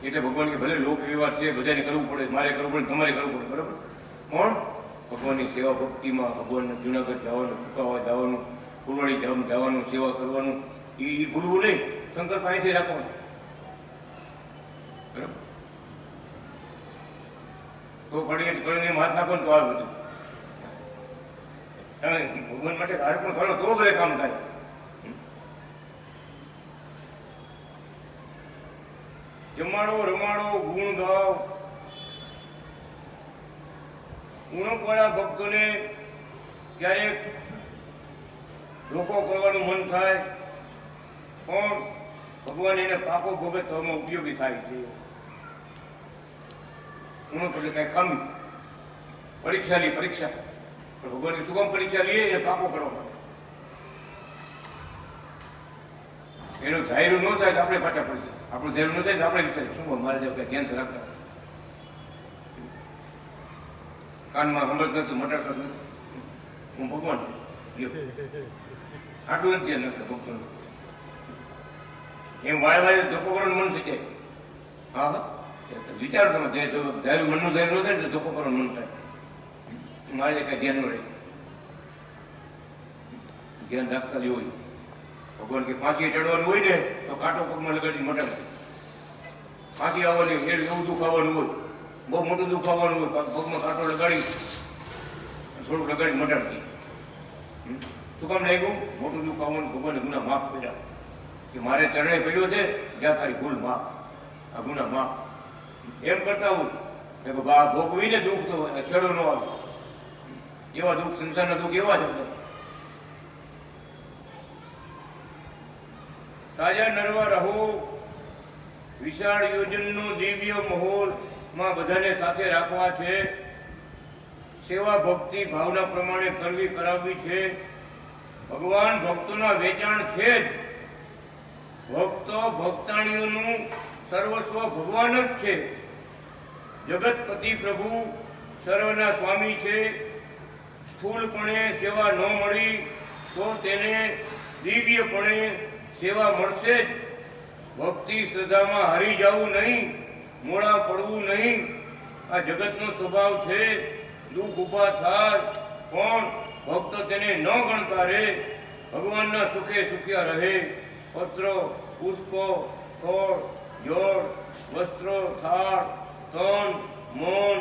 એટલે ભગવાન કે ભલે લોક વ્યવહાર છે બધાને કરવું પડે મારે કરવું પડે તમારે કરવું પડે બરાબર પણ ભગવાનની સેવા ભક્તિમાં ભગવાનને જુનાગઢ જવાનું ફૂકાવા જવાનું ફૂલવાડી જવાનું સેવા કરવાનું એ ભૂલવું નહીં. શંકર પાસે રાખવાનું બરાબર તો કરીને હાથ નાખો ને તો આવે બધું તમે ભગવાન માટે અર્પણ કરો તો બધે કામ થાય. જમાડો રમાડો ગુણ ગાવ ઉણપવાળા ભક્તોને ક્યારેક રોકો કરવાનું મન થાય પણ ભગવાન એને પાકો ભગત થવામાં ઉપયોગી થાય છે. ઉણપ એટલે કાંઈ ખામી પરીક્ષા લી પરીક્ષા પણ ભગવાનની શું કામ પરીક્ષા લઈએ એને પાકો કરવા એનું ધાયરું ન થાય તો આપણે પાછા પડીએ આપણું ધાયરું ન થાય તો આપણે વિચારીએ શું મારે જેવું કંઈ ધ્યાન રાખતા કાનમાં સાંભળતો નથી મટાડતો નથી હું ભગવાન આટલું નથી નથી ભક્તોનું. એમ વાય વાય ધોકો કરવાનું મન થઈ જાય. હા હા વિચારો તમે ધૈર્ય મનનું ધૈર્ય ન થાય ને ધોકો કરવાનું મન થાય. મારે કઈ ધ્યાન ન રહે. ધ્યાન રાખતા જ હોય. ભગવાન કે ફાંસી ચડવાનું હોય ને તો કાંટો પગમાં લગાડી મટાડે. ફાંસી આવવાની એવું દુઃખ આવવાનું હોય, બહુ મોટું દુઃખ આવવાનું હોય, પગમાં કાંટો લગાડી થોડુંક લગાડી મટાડતી. શું કામ લાગ્યું? મોટું દુઃખ આવવાનું, ભગવાને ગુના માફ કર્યા કે મારે ચરણે પડ્યો છે, જ્યાં તારી ભૂલ માફ, આ ગુના માફ. એમ કરતા હું કે ભોગવીને દુઃખ તો છેડો ન આવે. એવા દુઃખ, સંસારના દુઃખ એવા જ હતા. તાજા નરવા રહો. વિશાળ યોજનનો દિવ્ય માહોલમાં બધાને સાથે રાખવા છે. સેવા ભક્તિ ભાવના પ્રમાણે કરવી કરાવવી છે. ભગવાન ભક્તોના વેચાણ છે જ. ભક્તો ભક્તાણીઓનું સર્વસ્વ ભગવાન જ છે. જગતપતિ પ્રભુ સર્વના સ્વામી છે. સ્થૂળપણે સેવા ન મળી તો તેને દિવ્યપણે સેવા મળશે જ. ભક્તિ શ્રદ્ધામાં હારી જવું નહીં, મોડા પડવું નહીં. આ જગતનો સ્વભાવ છે. દુઃખ ઊભા થાય પણ ભક્ત તેને ન ગણકારે. ભગવાનના સુખે સુખ્યા રહે. પત્રો, પુષ્પો, ફળ, જળ, વસ્ત્રો, થાળ, તન, મન,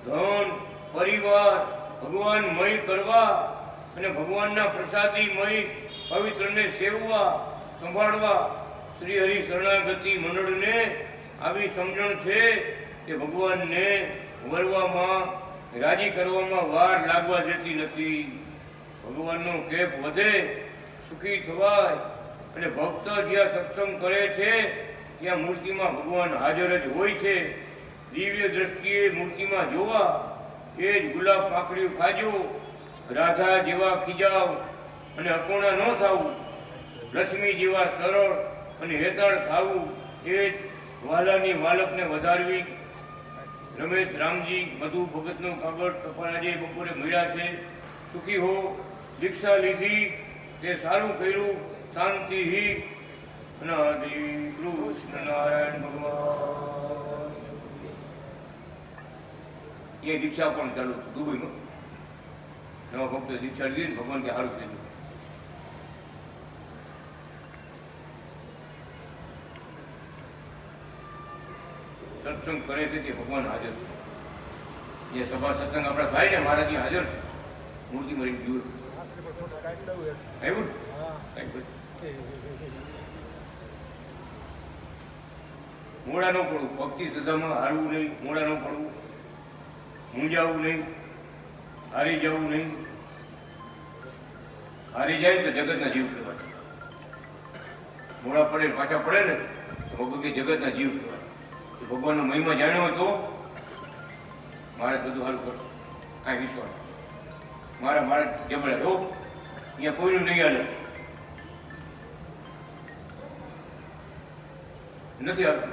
ધન, પરિવાર ભગવાનમય કરવા અને ભગવાનના પ્રસાદીમય પવિત્રને સેવવા, સંભાળવા. શ્રી હરિ શરણાગતિ મંડળને આવી સમજણ છે કે ભગવાનને વરવામાં, રાજી કરવામાં વાર લાગવા દેતી નથી. ભગવાનનો કેપ વધે, સુખી થવાય. અને ભક્ત જ્યાં સત્સંગ કરે છે ત્યાં મૂર્તિમાં ભગવાન હાજર જ હોય છે. દિવ્ય દ્રષ્ટિએ મૂર્તિમાં જોવા. એ જ ગુલાબ પાંખડીઓ ખાજો. રાધા જેવા ખીજાવ અને અપૂર્ણા ન થવું. લક્ષ્મી જેવા સરળ અને હેતાળ ખાવું. એ જ વાલાની વાલકને વધારવી. રમેશ રામજી મધુ ભગતનો કાગળ ટપાલાજે બપોરે મળ્યા છે. સુખી હો, દીક્ષા લીધી તે સારું કર્યું. શાંતિ હિ. અનાદિ કૃષ્ણ નારાયણ ભગવાન. એ દીક્ષા પણ ચાલુ દુબઈમાં નવા ભક્તો દીક્ષા લીધી. ભગવાન કે સારું થયું. સત્સંગ કરે છે તે ભગવાન હાજર છે. જે સભા સત્સંગ આપણા થાય ને મારા ત્યાં હાજર મૂર્તિ મરી જુએ આવ્યું. મોડા ન પડવું. ભક્તિ શ્રદ્ધામાં હારવું નહીં, મોડા ન પડવું, મૂંઝાવું નહીં, હારી જવું નહીં. હારી જાય તો જગતના જીવ કહેવાય. મોડા પડે પાછા પડે ને તો ભગવાન કે જગતના જીવ કહેવાય. ભગવાનનો મહિમા જાણ્યો હતો મારે બધું સારું કર. કાંઈ વિશ્વાસ મારે જબડે હો. અહીંયા કોઈનું નહીં હાલે. નથી આવતું.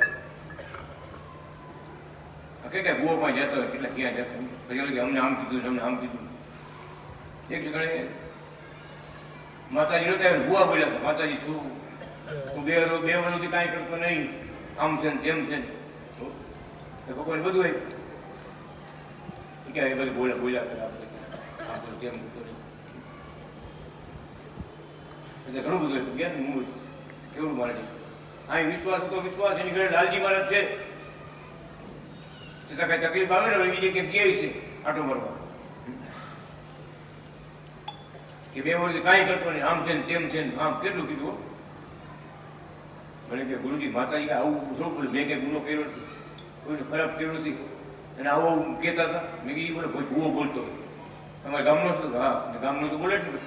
કેટલા ગુવામાં જતો હોય, કેટલા ક્યાં જતો પછી અમને આમ કીધું, અમને આમ કીધું. એક જગ્યાએ માતાજી નતા ગુવા બોલ્યા હતા. માતાજી શું તું બે વર્ષથી કાંઈ કરતો નહીં, આમ છે ને તેમ છે ને. ભગવાન બધું હોય ક્યાં એ બધું બોલ્યા કરે આપણે આમ કરું તેમ કરું. એટલે ઘણું બધું હોય. ક્યાં હું કેવડું મારે છે અહીં વિશ્વાસ હતો. વિશ્વાસ એની ઘરે લાલજી મહારાજ છે. છતાં કઈ તકલીફ આવે ને બીજી કે કેવી છે આટો મારવા કે બે વર્ષથી કાંઈ કરતો નહીં, આમ છે ને તેમ છે ને. આમ કેટલું કીધું. મને કે ગુરુજી માતાજી આવું થોડું બોલે. મેં કંઈ ગુનો કર્યો નથી, કોઈને ખરાબ કર્યો નથી અને આવું કહેતા હતા. મેં કીધું બોલે કોઈ ભૂવો બોલતો તમારા ગામનો છો? હા, ગામનો તો બોલે જ ને.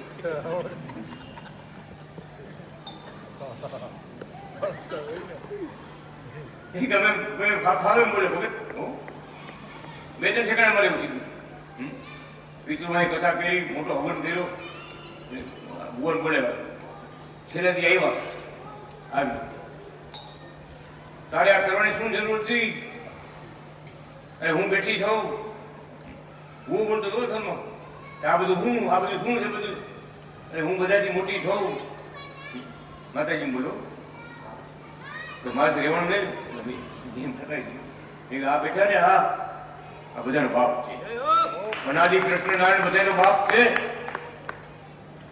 ફાવે બોલે ભગત. બે ત્રણ ઠેકાણા મારે એવું કીધું. પિતૃમાં કથા કરી, મોટો હવન કર્યો, ભુવન બોલે છેલ્લેથી આવ્યા. આવી તારે આ કરવાની શું જરૂર હતી? અરે હું બેઠી છું, હું બોલતો હતો થરમાં આ બધું શું છે બધું? અરે હું બધાથી મોટી છું, માતાજી બોલો તો મારે રહેવાનું નહીં એટલે જેમ થતા ગયું આ બેઠા ને આ બધાનો બાપ છે અનાદિ કૃષ્ણ નારાયણ બધાનો બાપ છે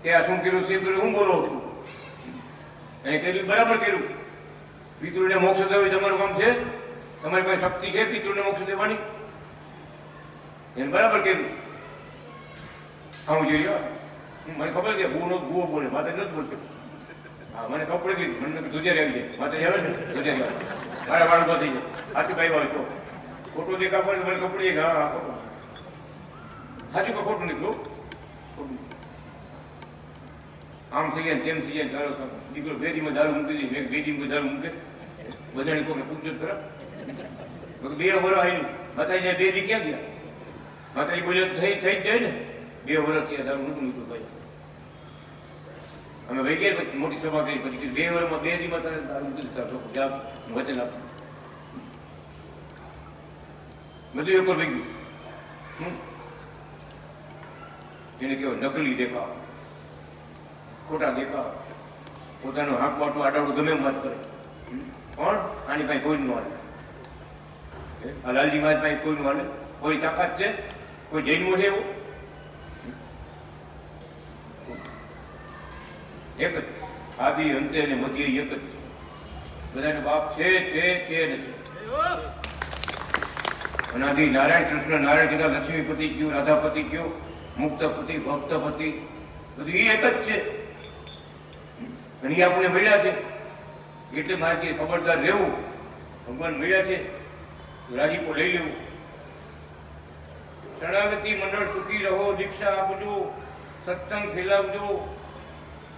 કે આ શું કર્યું શું કર્યું હું બોલો એને કર્યું બરાબર કર્યું પિતૃને મોક્ષ દેવું તમારું કામ છે તમારી પાસે શક્તિ છે પિતૃને મોક્ષ દેવાની એને બરાબર કર્યું આવું જોઈએ મને ખબર છે ભૂવો બોલે માતા નથી બોલતો હા મને ખબર પડી ગઈ મને ધોજેરી આવી જાય માતા આવે ને ધોજેરી આવે મારા વાળ ઉભા થઈ જાય સાચું કઈ આવે તો ખોટું દેખા પડે મને ખબર પડી હા હા ખોટું સાચું કે ખોટું નીકળું ખોટું આમ થઈ જાય તેમ થઈ જાય તારો દીકરો ભેદીમાં દારૂ મૂકી દે ભેદીમાં દારૂ મૂકે બધાને કોઈને પૂછો ખરા બે વર્ષ આવી માતાજી બે દી ક્યાં ગયા માતાજી બોલ્યો થઈ જ જાય ને 2 વર્ષ થયા દારૂ નતું નીકળ્યું ભાઈ અમે વહી ગયા પછી મોટી સભા કરી પછી 2 વર્ષમાં 2 દીમાં તને દારૂ મૂકી દીધા જ્યાં વચન આપ્યું બધું એક વહી ગયું એને કેવો નકલી દેખાવ ખોટા દેખાવ પોતાનું હાંક વાટું આડાવડું ગમે એમ વાત કરે પણ આની પાસે કોઈ ન હાલે આ લાલજી મહારાજ પાસે કોઈ ન હાલે કોઈ તાકાત છે કોઈ જૈનમાં છે એવું એક જ આદિ અંતે અને મધ્ય એક જ બધાનો બાપ છે નથી અનાદિ નારાયણ કૃષ્ણ નારાયણ કીધા લક્ષ્મીપતિ કયું રાધાપતિ કયું મુક્તપતિ ભક્તપતિ બધું એ એક જ છે અને એ આપણને મળ્યા છે એટલે મારે ખબરદાર રહેવું ભગવાન મળ્યા છે રાજીપો લઈ લેવું શરણાગતિ મંડળ સુખી રહો દીક્ષા આપજો સત્સંગ ફેલાવજો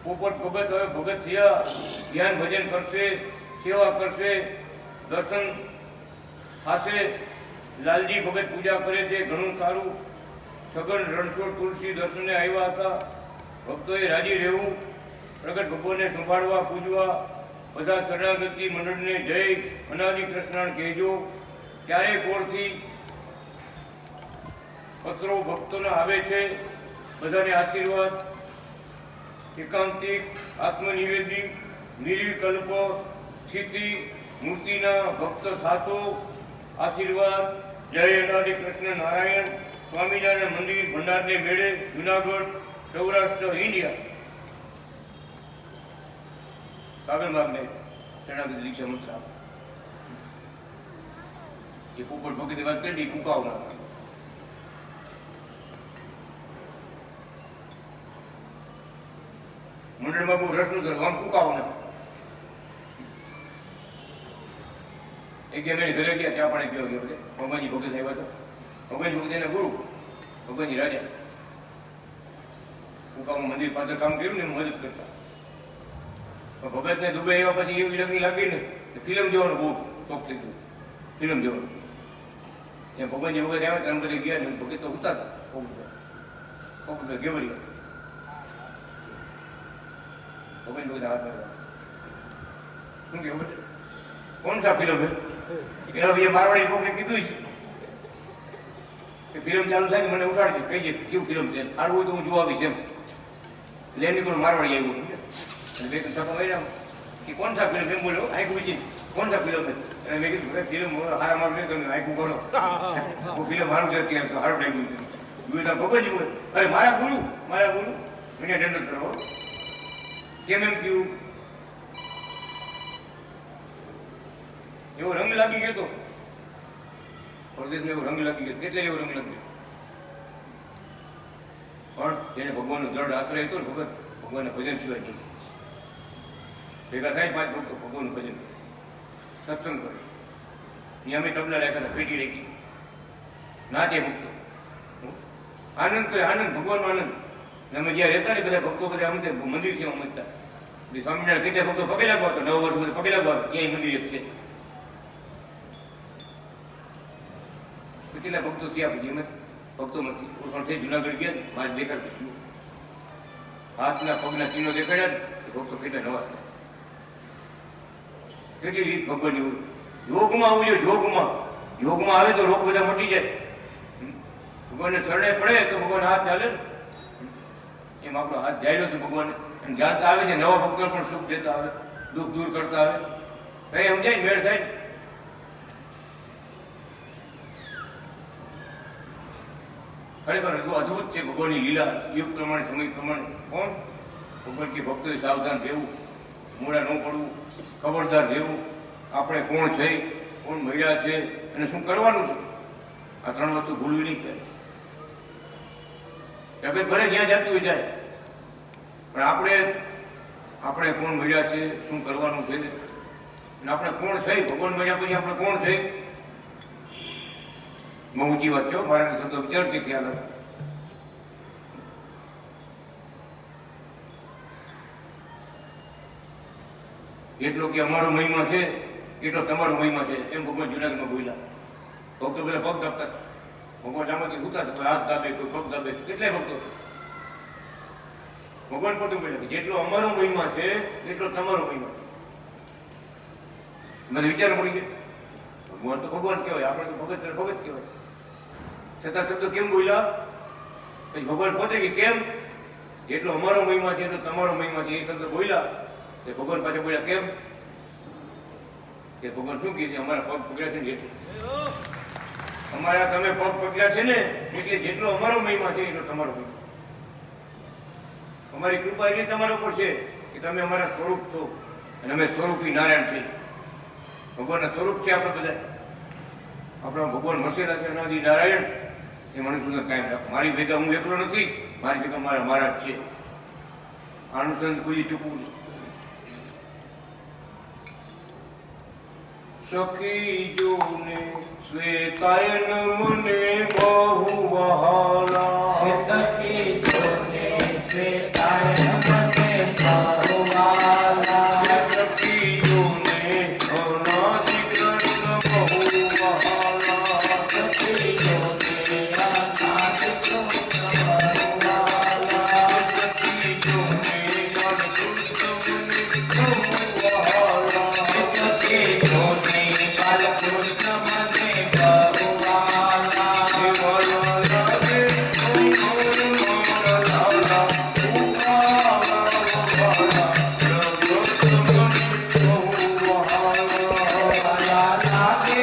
પોપટ ભગત હવે ભગત થયા ધ્યાન ભજન કરશે સેવા કરશે દર્શન થશે લાલજી ભગત પૂજા કરે છે ઘણું સારું છગન રણછોડ તુલસી દર્શને આવ્યા હતા ભક્તોએ રાજી રહેવું પ્રગટ ભગવાનને સંભાળવા પૂજવા બધા શરણાગતિ મંડળને જય અનાદિ કૃષ્ણ કહેજો ક્યારેય કોરથી પત્રો ભક્તોના આવે છે બધાને આશીર્વાદ એકાંતિક આત્મનિવેદિક નિર્વિકલ્પ સ્થિતિ મૂર્તિના ભક્ત થાશો આશીર્વાદ જય અનાદિ કૃષ્ણ નારાયણ સ્વામિનારાયણ મંદિર ભંડારને મેળે જુનાગઢ સૌરાષ્ટ્ર ઇન્ડિયા કાગળ માગને શરણાગતિ દીક્ષા મંત્ર આપો એ પોપટ ભગતની વાત કરી કુકાવના મંડળમાં બહુ રસ નું આમ કુકાવના એક મેં ઘરે ગયા ત્યાં પણ ગયો ભગવાનજી ભગત આવ્યા હતા ભગવાનજી ભગત એના ગુરુ ભગવાનજી રાજા કુકામાં મંદિર પાછળ કામ કર્યું ને મદદ કરતા ભગતને દુબઈ આવ્યા પછી એવી લગી લાગી ને ફિલ્મ જોવાનું બહુ શોખ થઈ ગયું ફિલ્મ જોવાનું ત્યાં ભગવાનજી વગર આવ્યા ત્યાં બધે ગયા ને ભગત તો ઉતારતા ગેવરિયા ભગવાન બધા હાથ મારવા શું કેવું કોણ સા ફિલ્મ એના ભાઈ મારવાડી કોકને કીધું છે ફિલ્મ ચાલુ થાય મને ઉઠાડજે કહીએ કેવું ફિલ્મ છે સારું હોય તો હું જોવા આવીશ એમ એટલે એની કોઈ મારવાડી આવ્યું બે ધક્કા માર્યા કે કોણ સા ફિલ્મ એમ બોલ્યો આંખું બીજી કોણ સા ફિલ્મ અને મેં કીધું ફિલ્મ હારા મારું નહીં તમે આંખું કરો હું ફિલ્મ મારું છે અત્યારે સારું લાગ્યું છે જોયું ભગવાનજી બોલે અરે મારા બોલું મને દંડ કરો કેમ એમ થયું એવો રંગ લાગી ગયો તો પરદેશમાં એવો રંગ લાગી ગયો કેટલે એવો રંગ લાગી ગયો પણ જેને ભગવાનનો દ્રઢ આશ્રય હતો ને ભગવાનના ભજન સિવાય નહીં ભેગા થાય 5 ભક્તો ભગવાનનું ભજન સત્સંગ કરે નિયમિત તબલા રાખ્યા હતા પેટી રાખી નાચે ભક્તો આનંદ કરે આનંદ ભગવાનનો આનંદ અમે જ્યાં રહેતા ને બધા ભક્તો બધા અમતે મંદિર છે સમજતા સ્વામિનારાયણ કેટલા ભક્તો પગે લાગવા હતો 9 વર્ષ બધા પગે લાગવા ક્યાંય મંદિર એક છે કેટલા ભક્તો થયા પછી એમ ભક્તો નથી ઓળખાણ થઈ જુનાગઢ ગયા મારે દેખાડ હાથના પગના ચીનો દેખાડ્યા ભક્તો કેટલા નવા થયા કેટલી રીત ભગવાનની હોય યોગમાં આવજો યોગમાં આવે તો રોગ બધા મટી જાય ભગવાનને શરણે પડે તો ભગવાન હાથ ચાલે ને એમ આપણો હાથ જાયેલો છે ભગવાન અને જાણતા આવે છે નવા ભક્તો પણ સુખ દેતા આવે, દુઃખ દૂર કરતા આવે. કઈ સમજાય ને મેળ થાય. ખરેખર એટલું અદભુત છે ભગવાનની લીલા. યુગ પ્રમાણે, સમય પ્રમાણે. કોણ ભગવાન કે ભક્તોએ સાવધાન રહેવું, મોડા ન પડવું, ખબરદાર રહેવું. આપણે કોણ છે, કોણ મહિલા છે અને શું કરવાનું છે, આ ત્રણ વસ્તુ ભૂલવી નહીં થાય. જગત ભલે જ્યાં જતું હોય જાય, પણ આપણે કોણ મળ્યા છે, શું કરવાનું છે, અને આપણે કોણ છે, ભગવાન મળ્યા પછી આપણે કોણ છે. બહુ ઊંચી વાત છે મારા શબ્દો વિચારથી ખ્યાલ આવે. એટલો કે અમારો મહિમા છે એટલો તમારો મહિમા છે, એમ ભગવાન જુનાગઢમાં બોલ્યા. ભક્તો પેલા પગ દાબતા, ભગવાન આમાંથી ઉતા કોઈ હાથ દાબે, કોઈ પગ દાબે, કેટલાય ભક્તો. ભગવાન પોતે બોલ્યા કે જેટલો અમારો મહિમા છે એટલો તમારો મહિમા છે. મને વિચાર મળી ગયો, ભગવાન તો ભગવાન કહેવાય, આપણે તો ભગત ભગત કહેવાય, છતાં શબ્દો કેમ બોલ્યા? પછી ભગવાન પોતે કે કેમ જેટલો અમારો મહિમા છે એટલો તમારો મહિમા છે, એ શબ્દ બોલ્યા. તે ભગવાન પાસે બોલ્યા કેમ? કે ભગવાન શું કહે છે? અમારા પગ પકડ્યા છે ને જેટલું અમારા તમે પગ પકડ્યા છે ને એટલે જેટલો અમારો મહિમા છે એટલો તમારો મહિમા. અમારી કૃપા એટલે તમારા ઉપર છે કે તમે અમારા સ્વરૂપ છો અને અમે સ્વરૂપી નારાયણ છે. ભગવાનના સ્વરૂપ છે આપણે બધા. આપણા ભગવાન વસેલા છે અનાદિ નારાયણ. એ મને સુંદર કાંઈ રાખ. મારી ભેગા હું એકલો નથી, મારી ભેગા મારા મહારાજ છે. આનું સંત કોઈ ચૂકવું નહીં. સખી જોને શ્વેતાયન મને બહુ વહાલા, સખી જોને શ્વેતાયન મને બહુ વહાલા, સખી જોને અનાદિ કૃષ્ણ બહુ વહાલા, સખી જોને અનાદિ કૃષ્ણ બહુ વહાલા, સખી જોને બાલકૃષ્ણ મને બહુ વહાલા, સખી જોને બાલકૃષ્ણ મને બહુ વહાલા, દેવાલા લાગે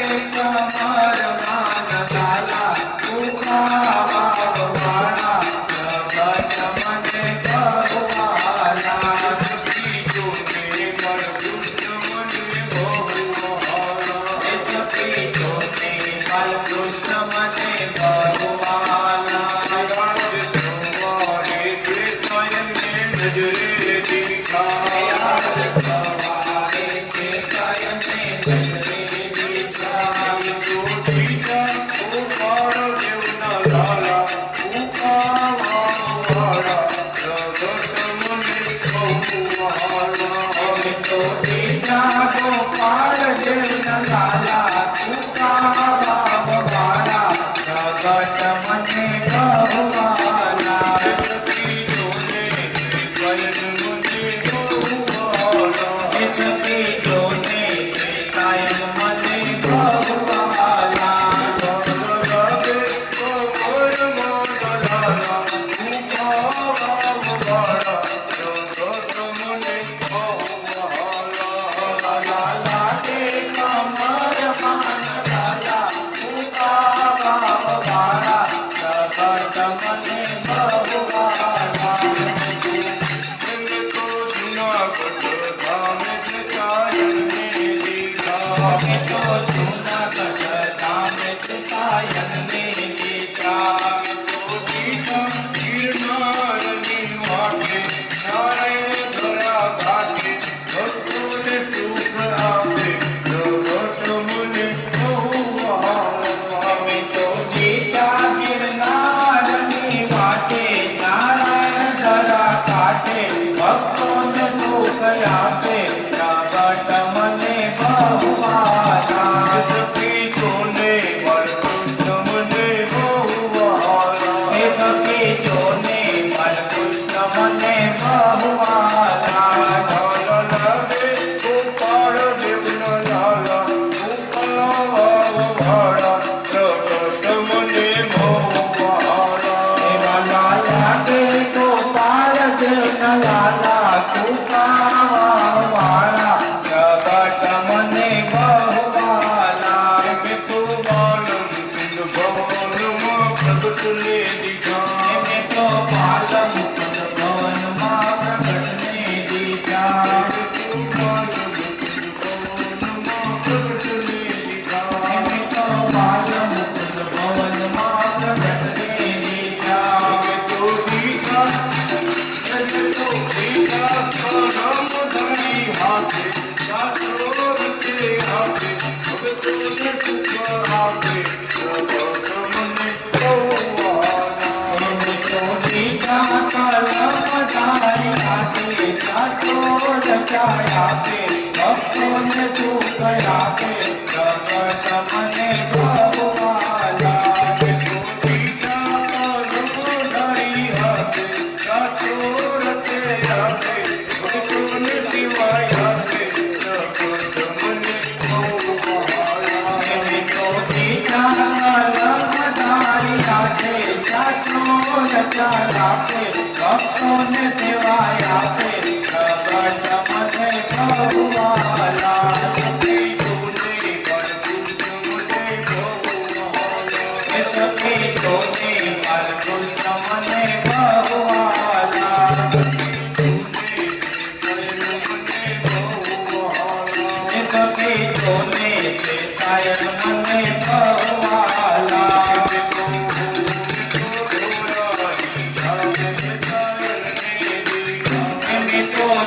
સખી જોને બાલકૃષ્ણ મને બહુ વહાલા. ભક્તોને સેવાય આપે જગત મને ભગવાલા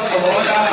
छोरा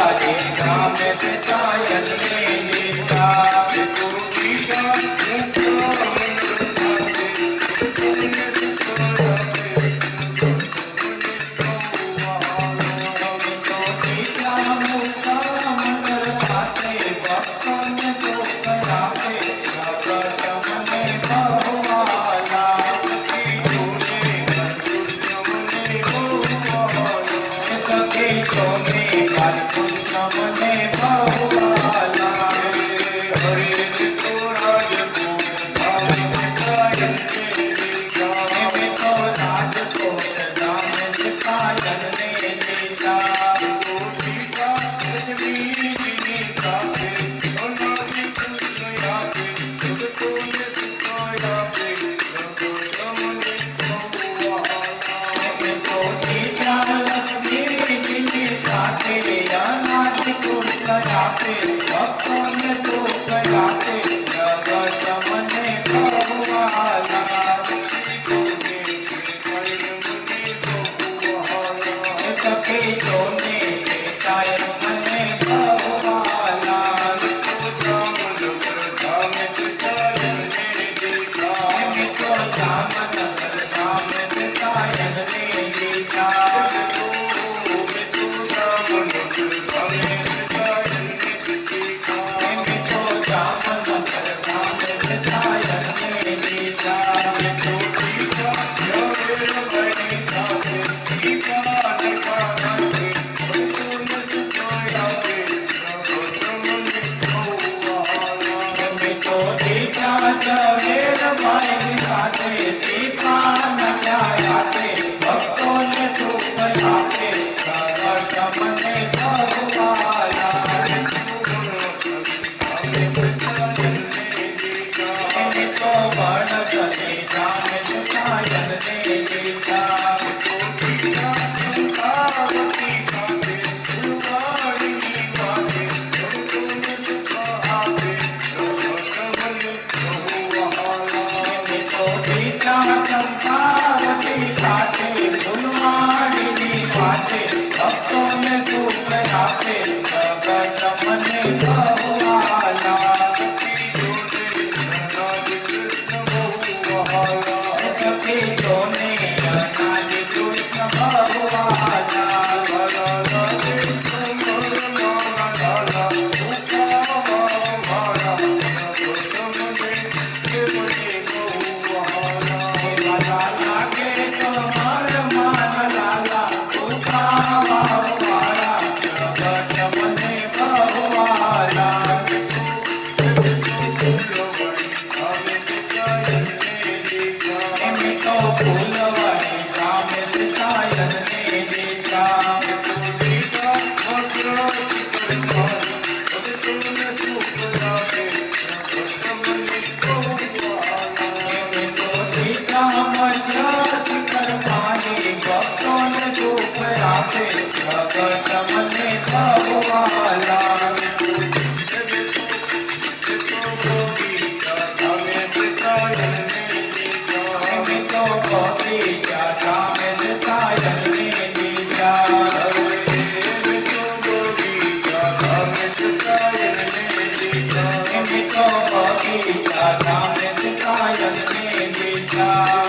ઈચ્છા નામે શિકાયત ને દિશા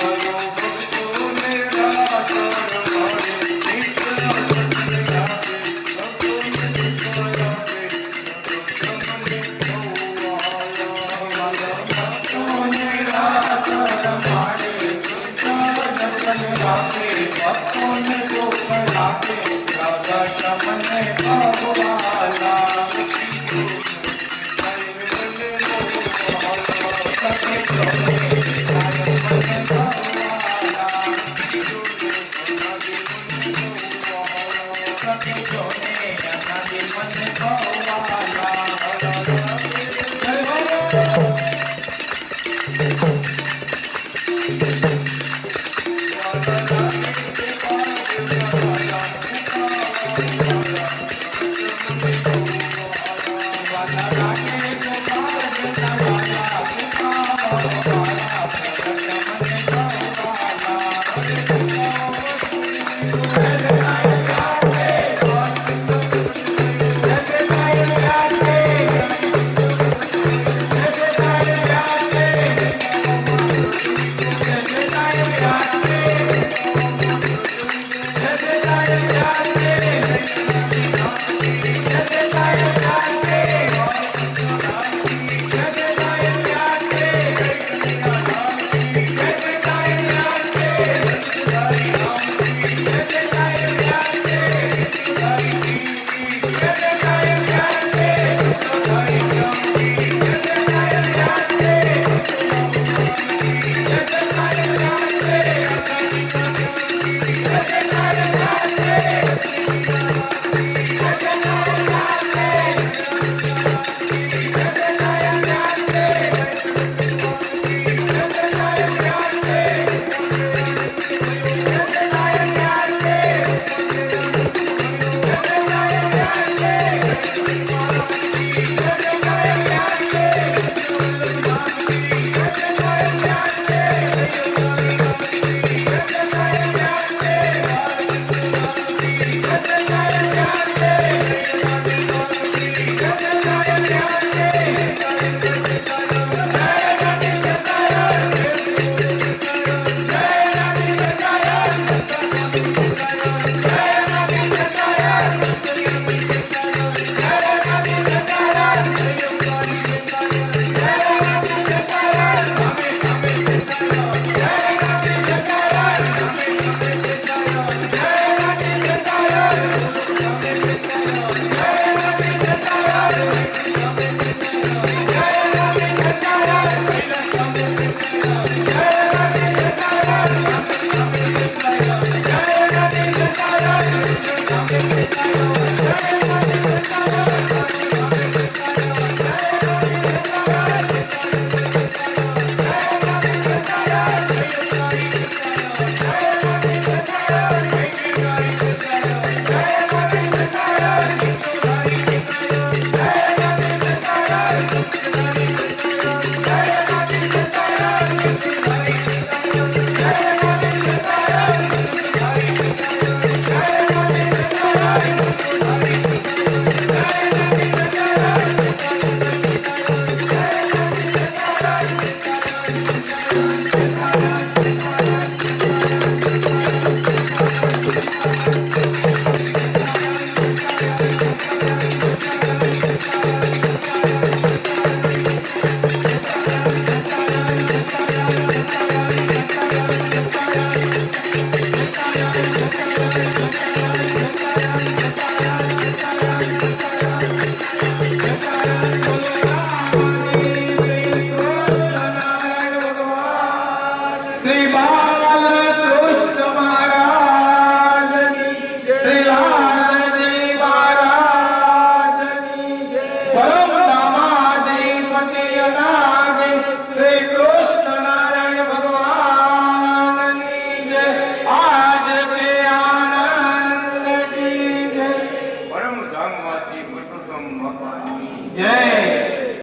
ભક્તોને દુઃખ લાગે પ્રગટ મને ભગવાલા મને ભગવાલા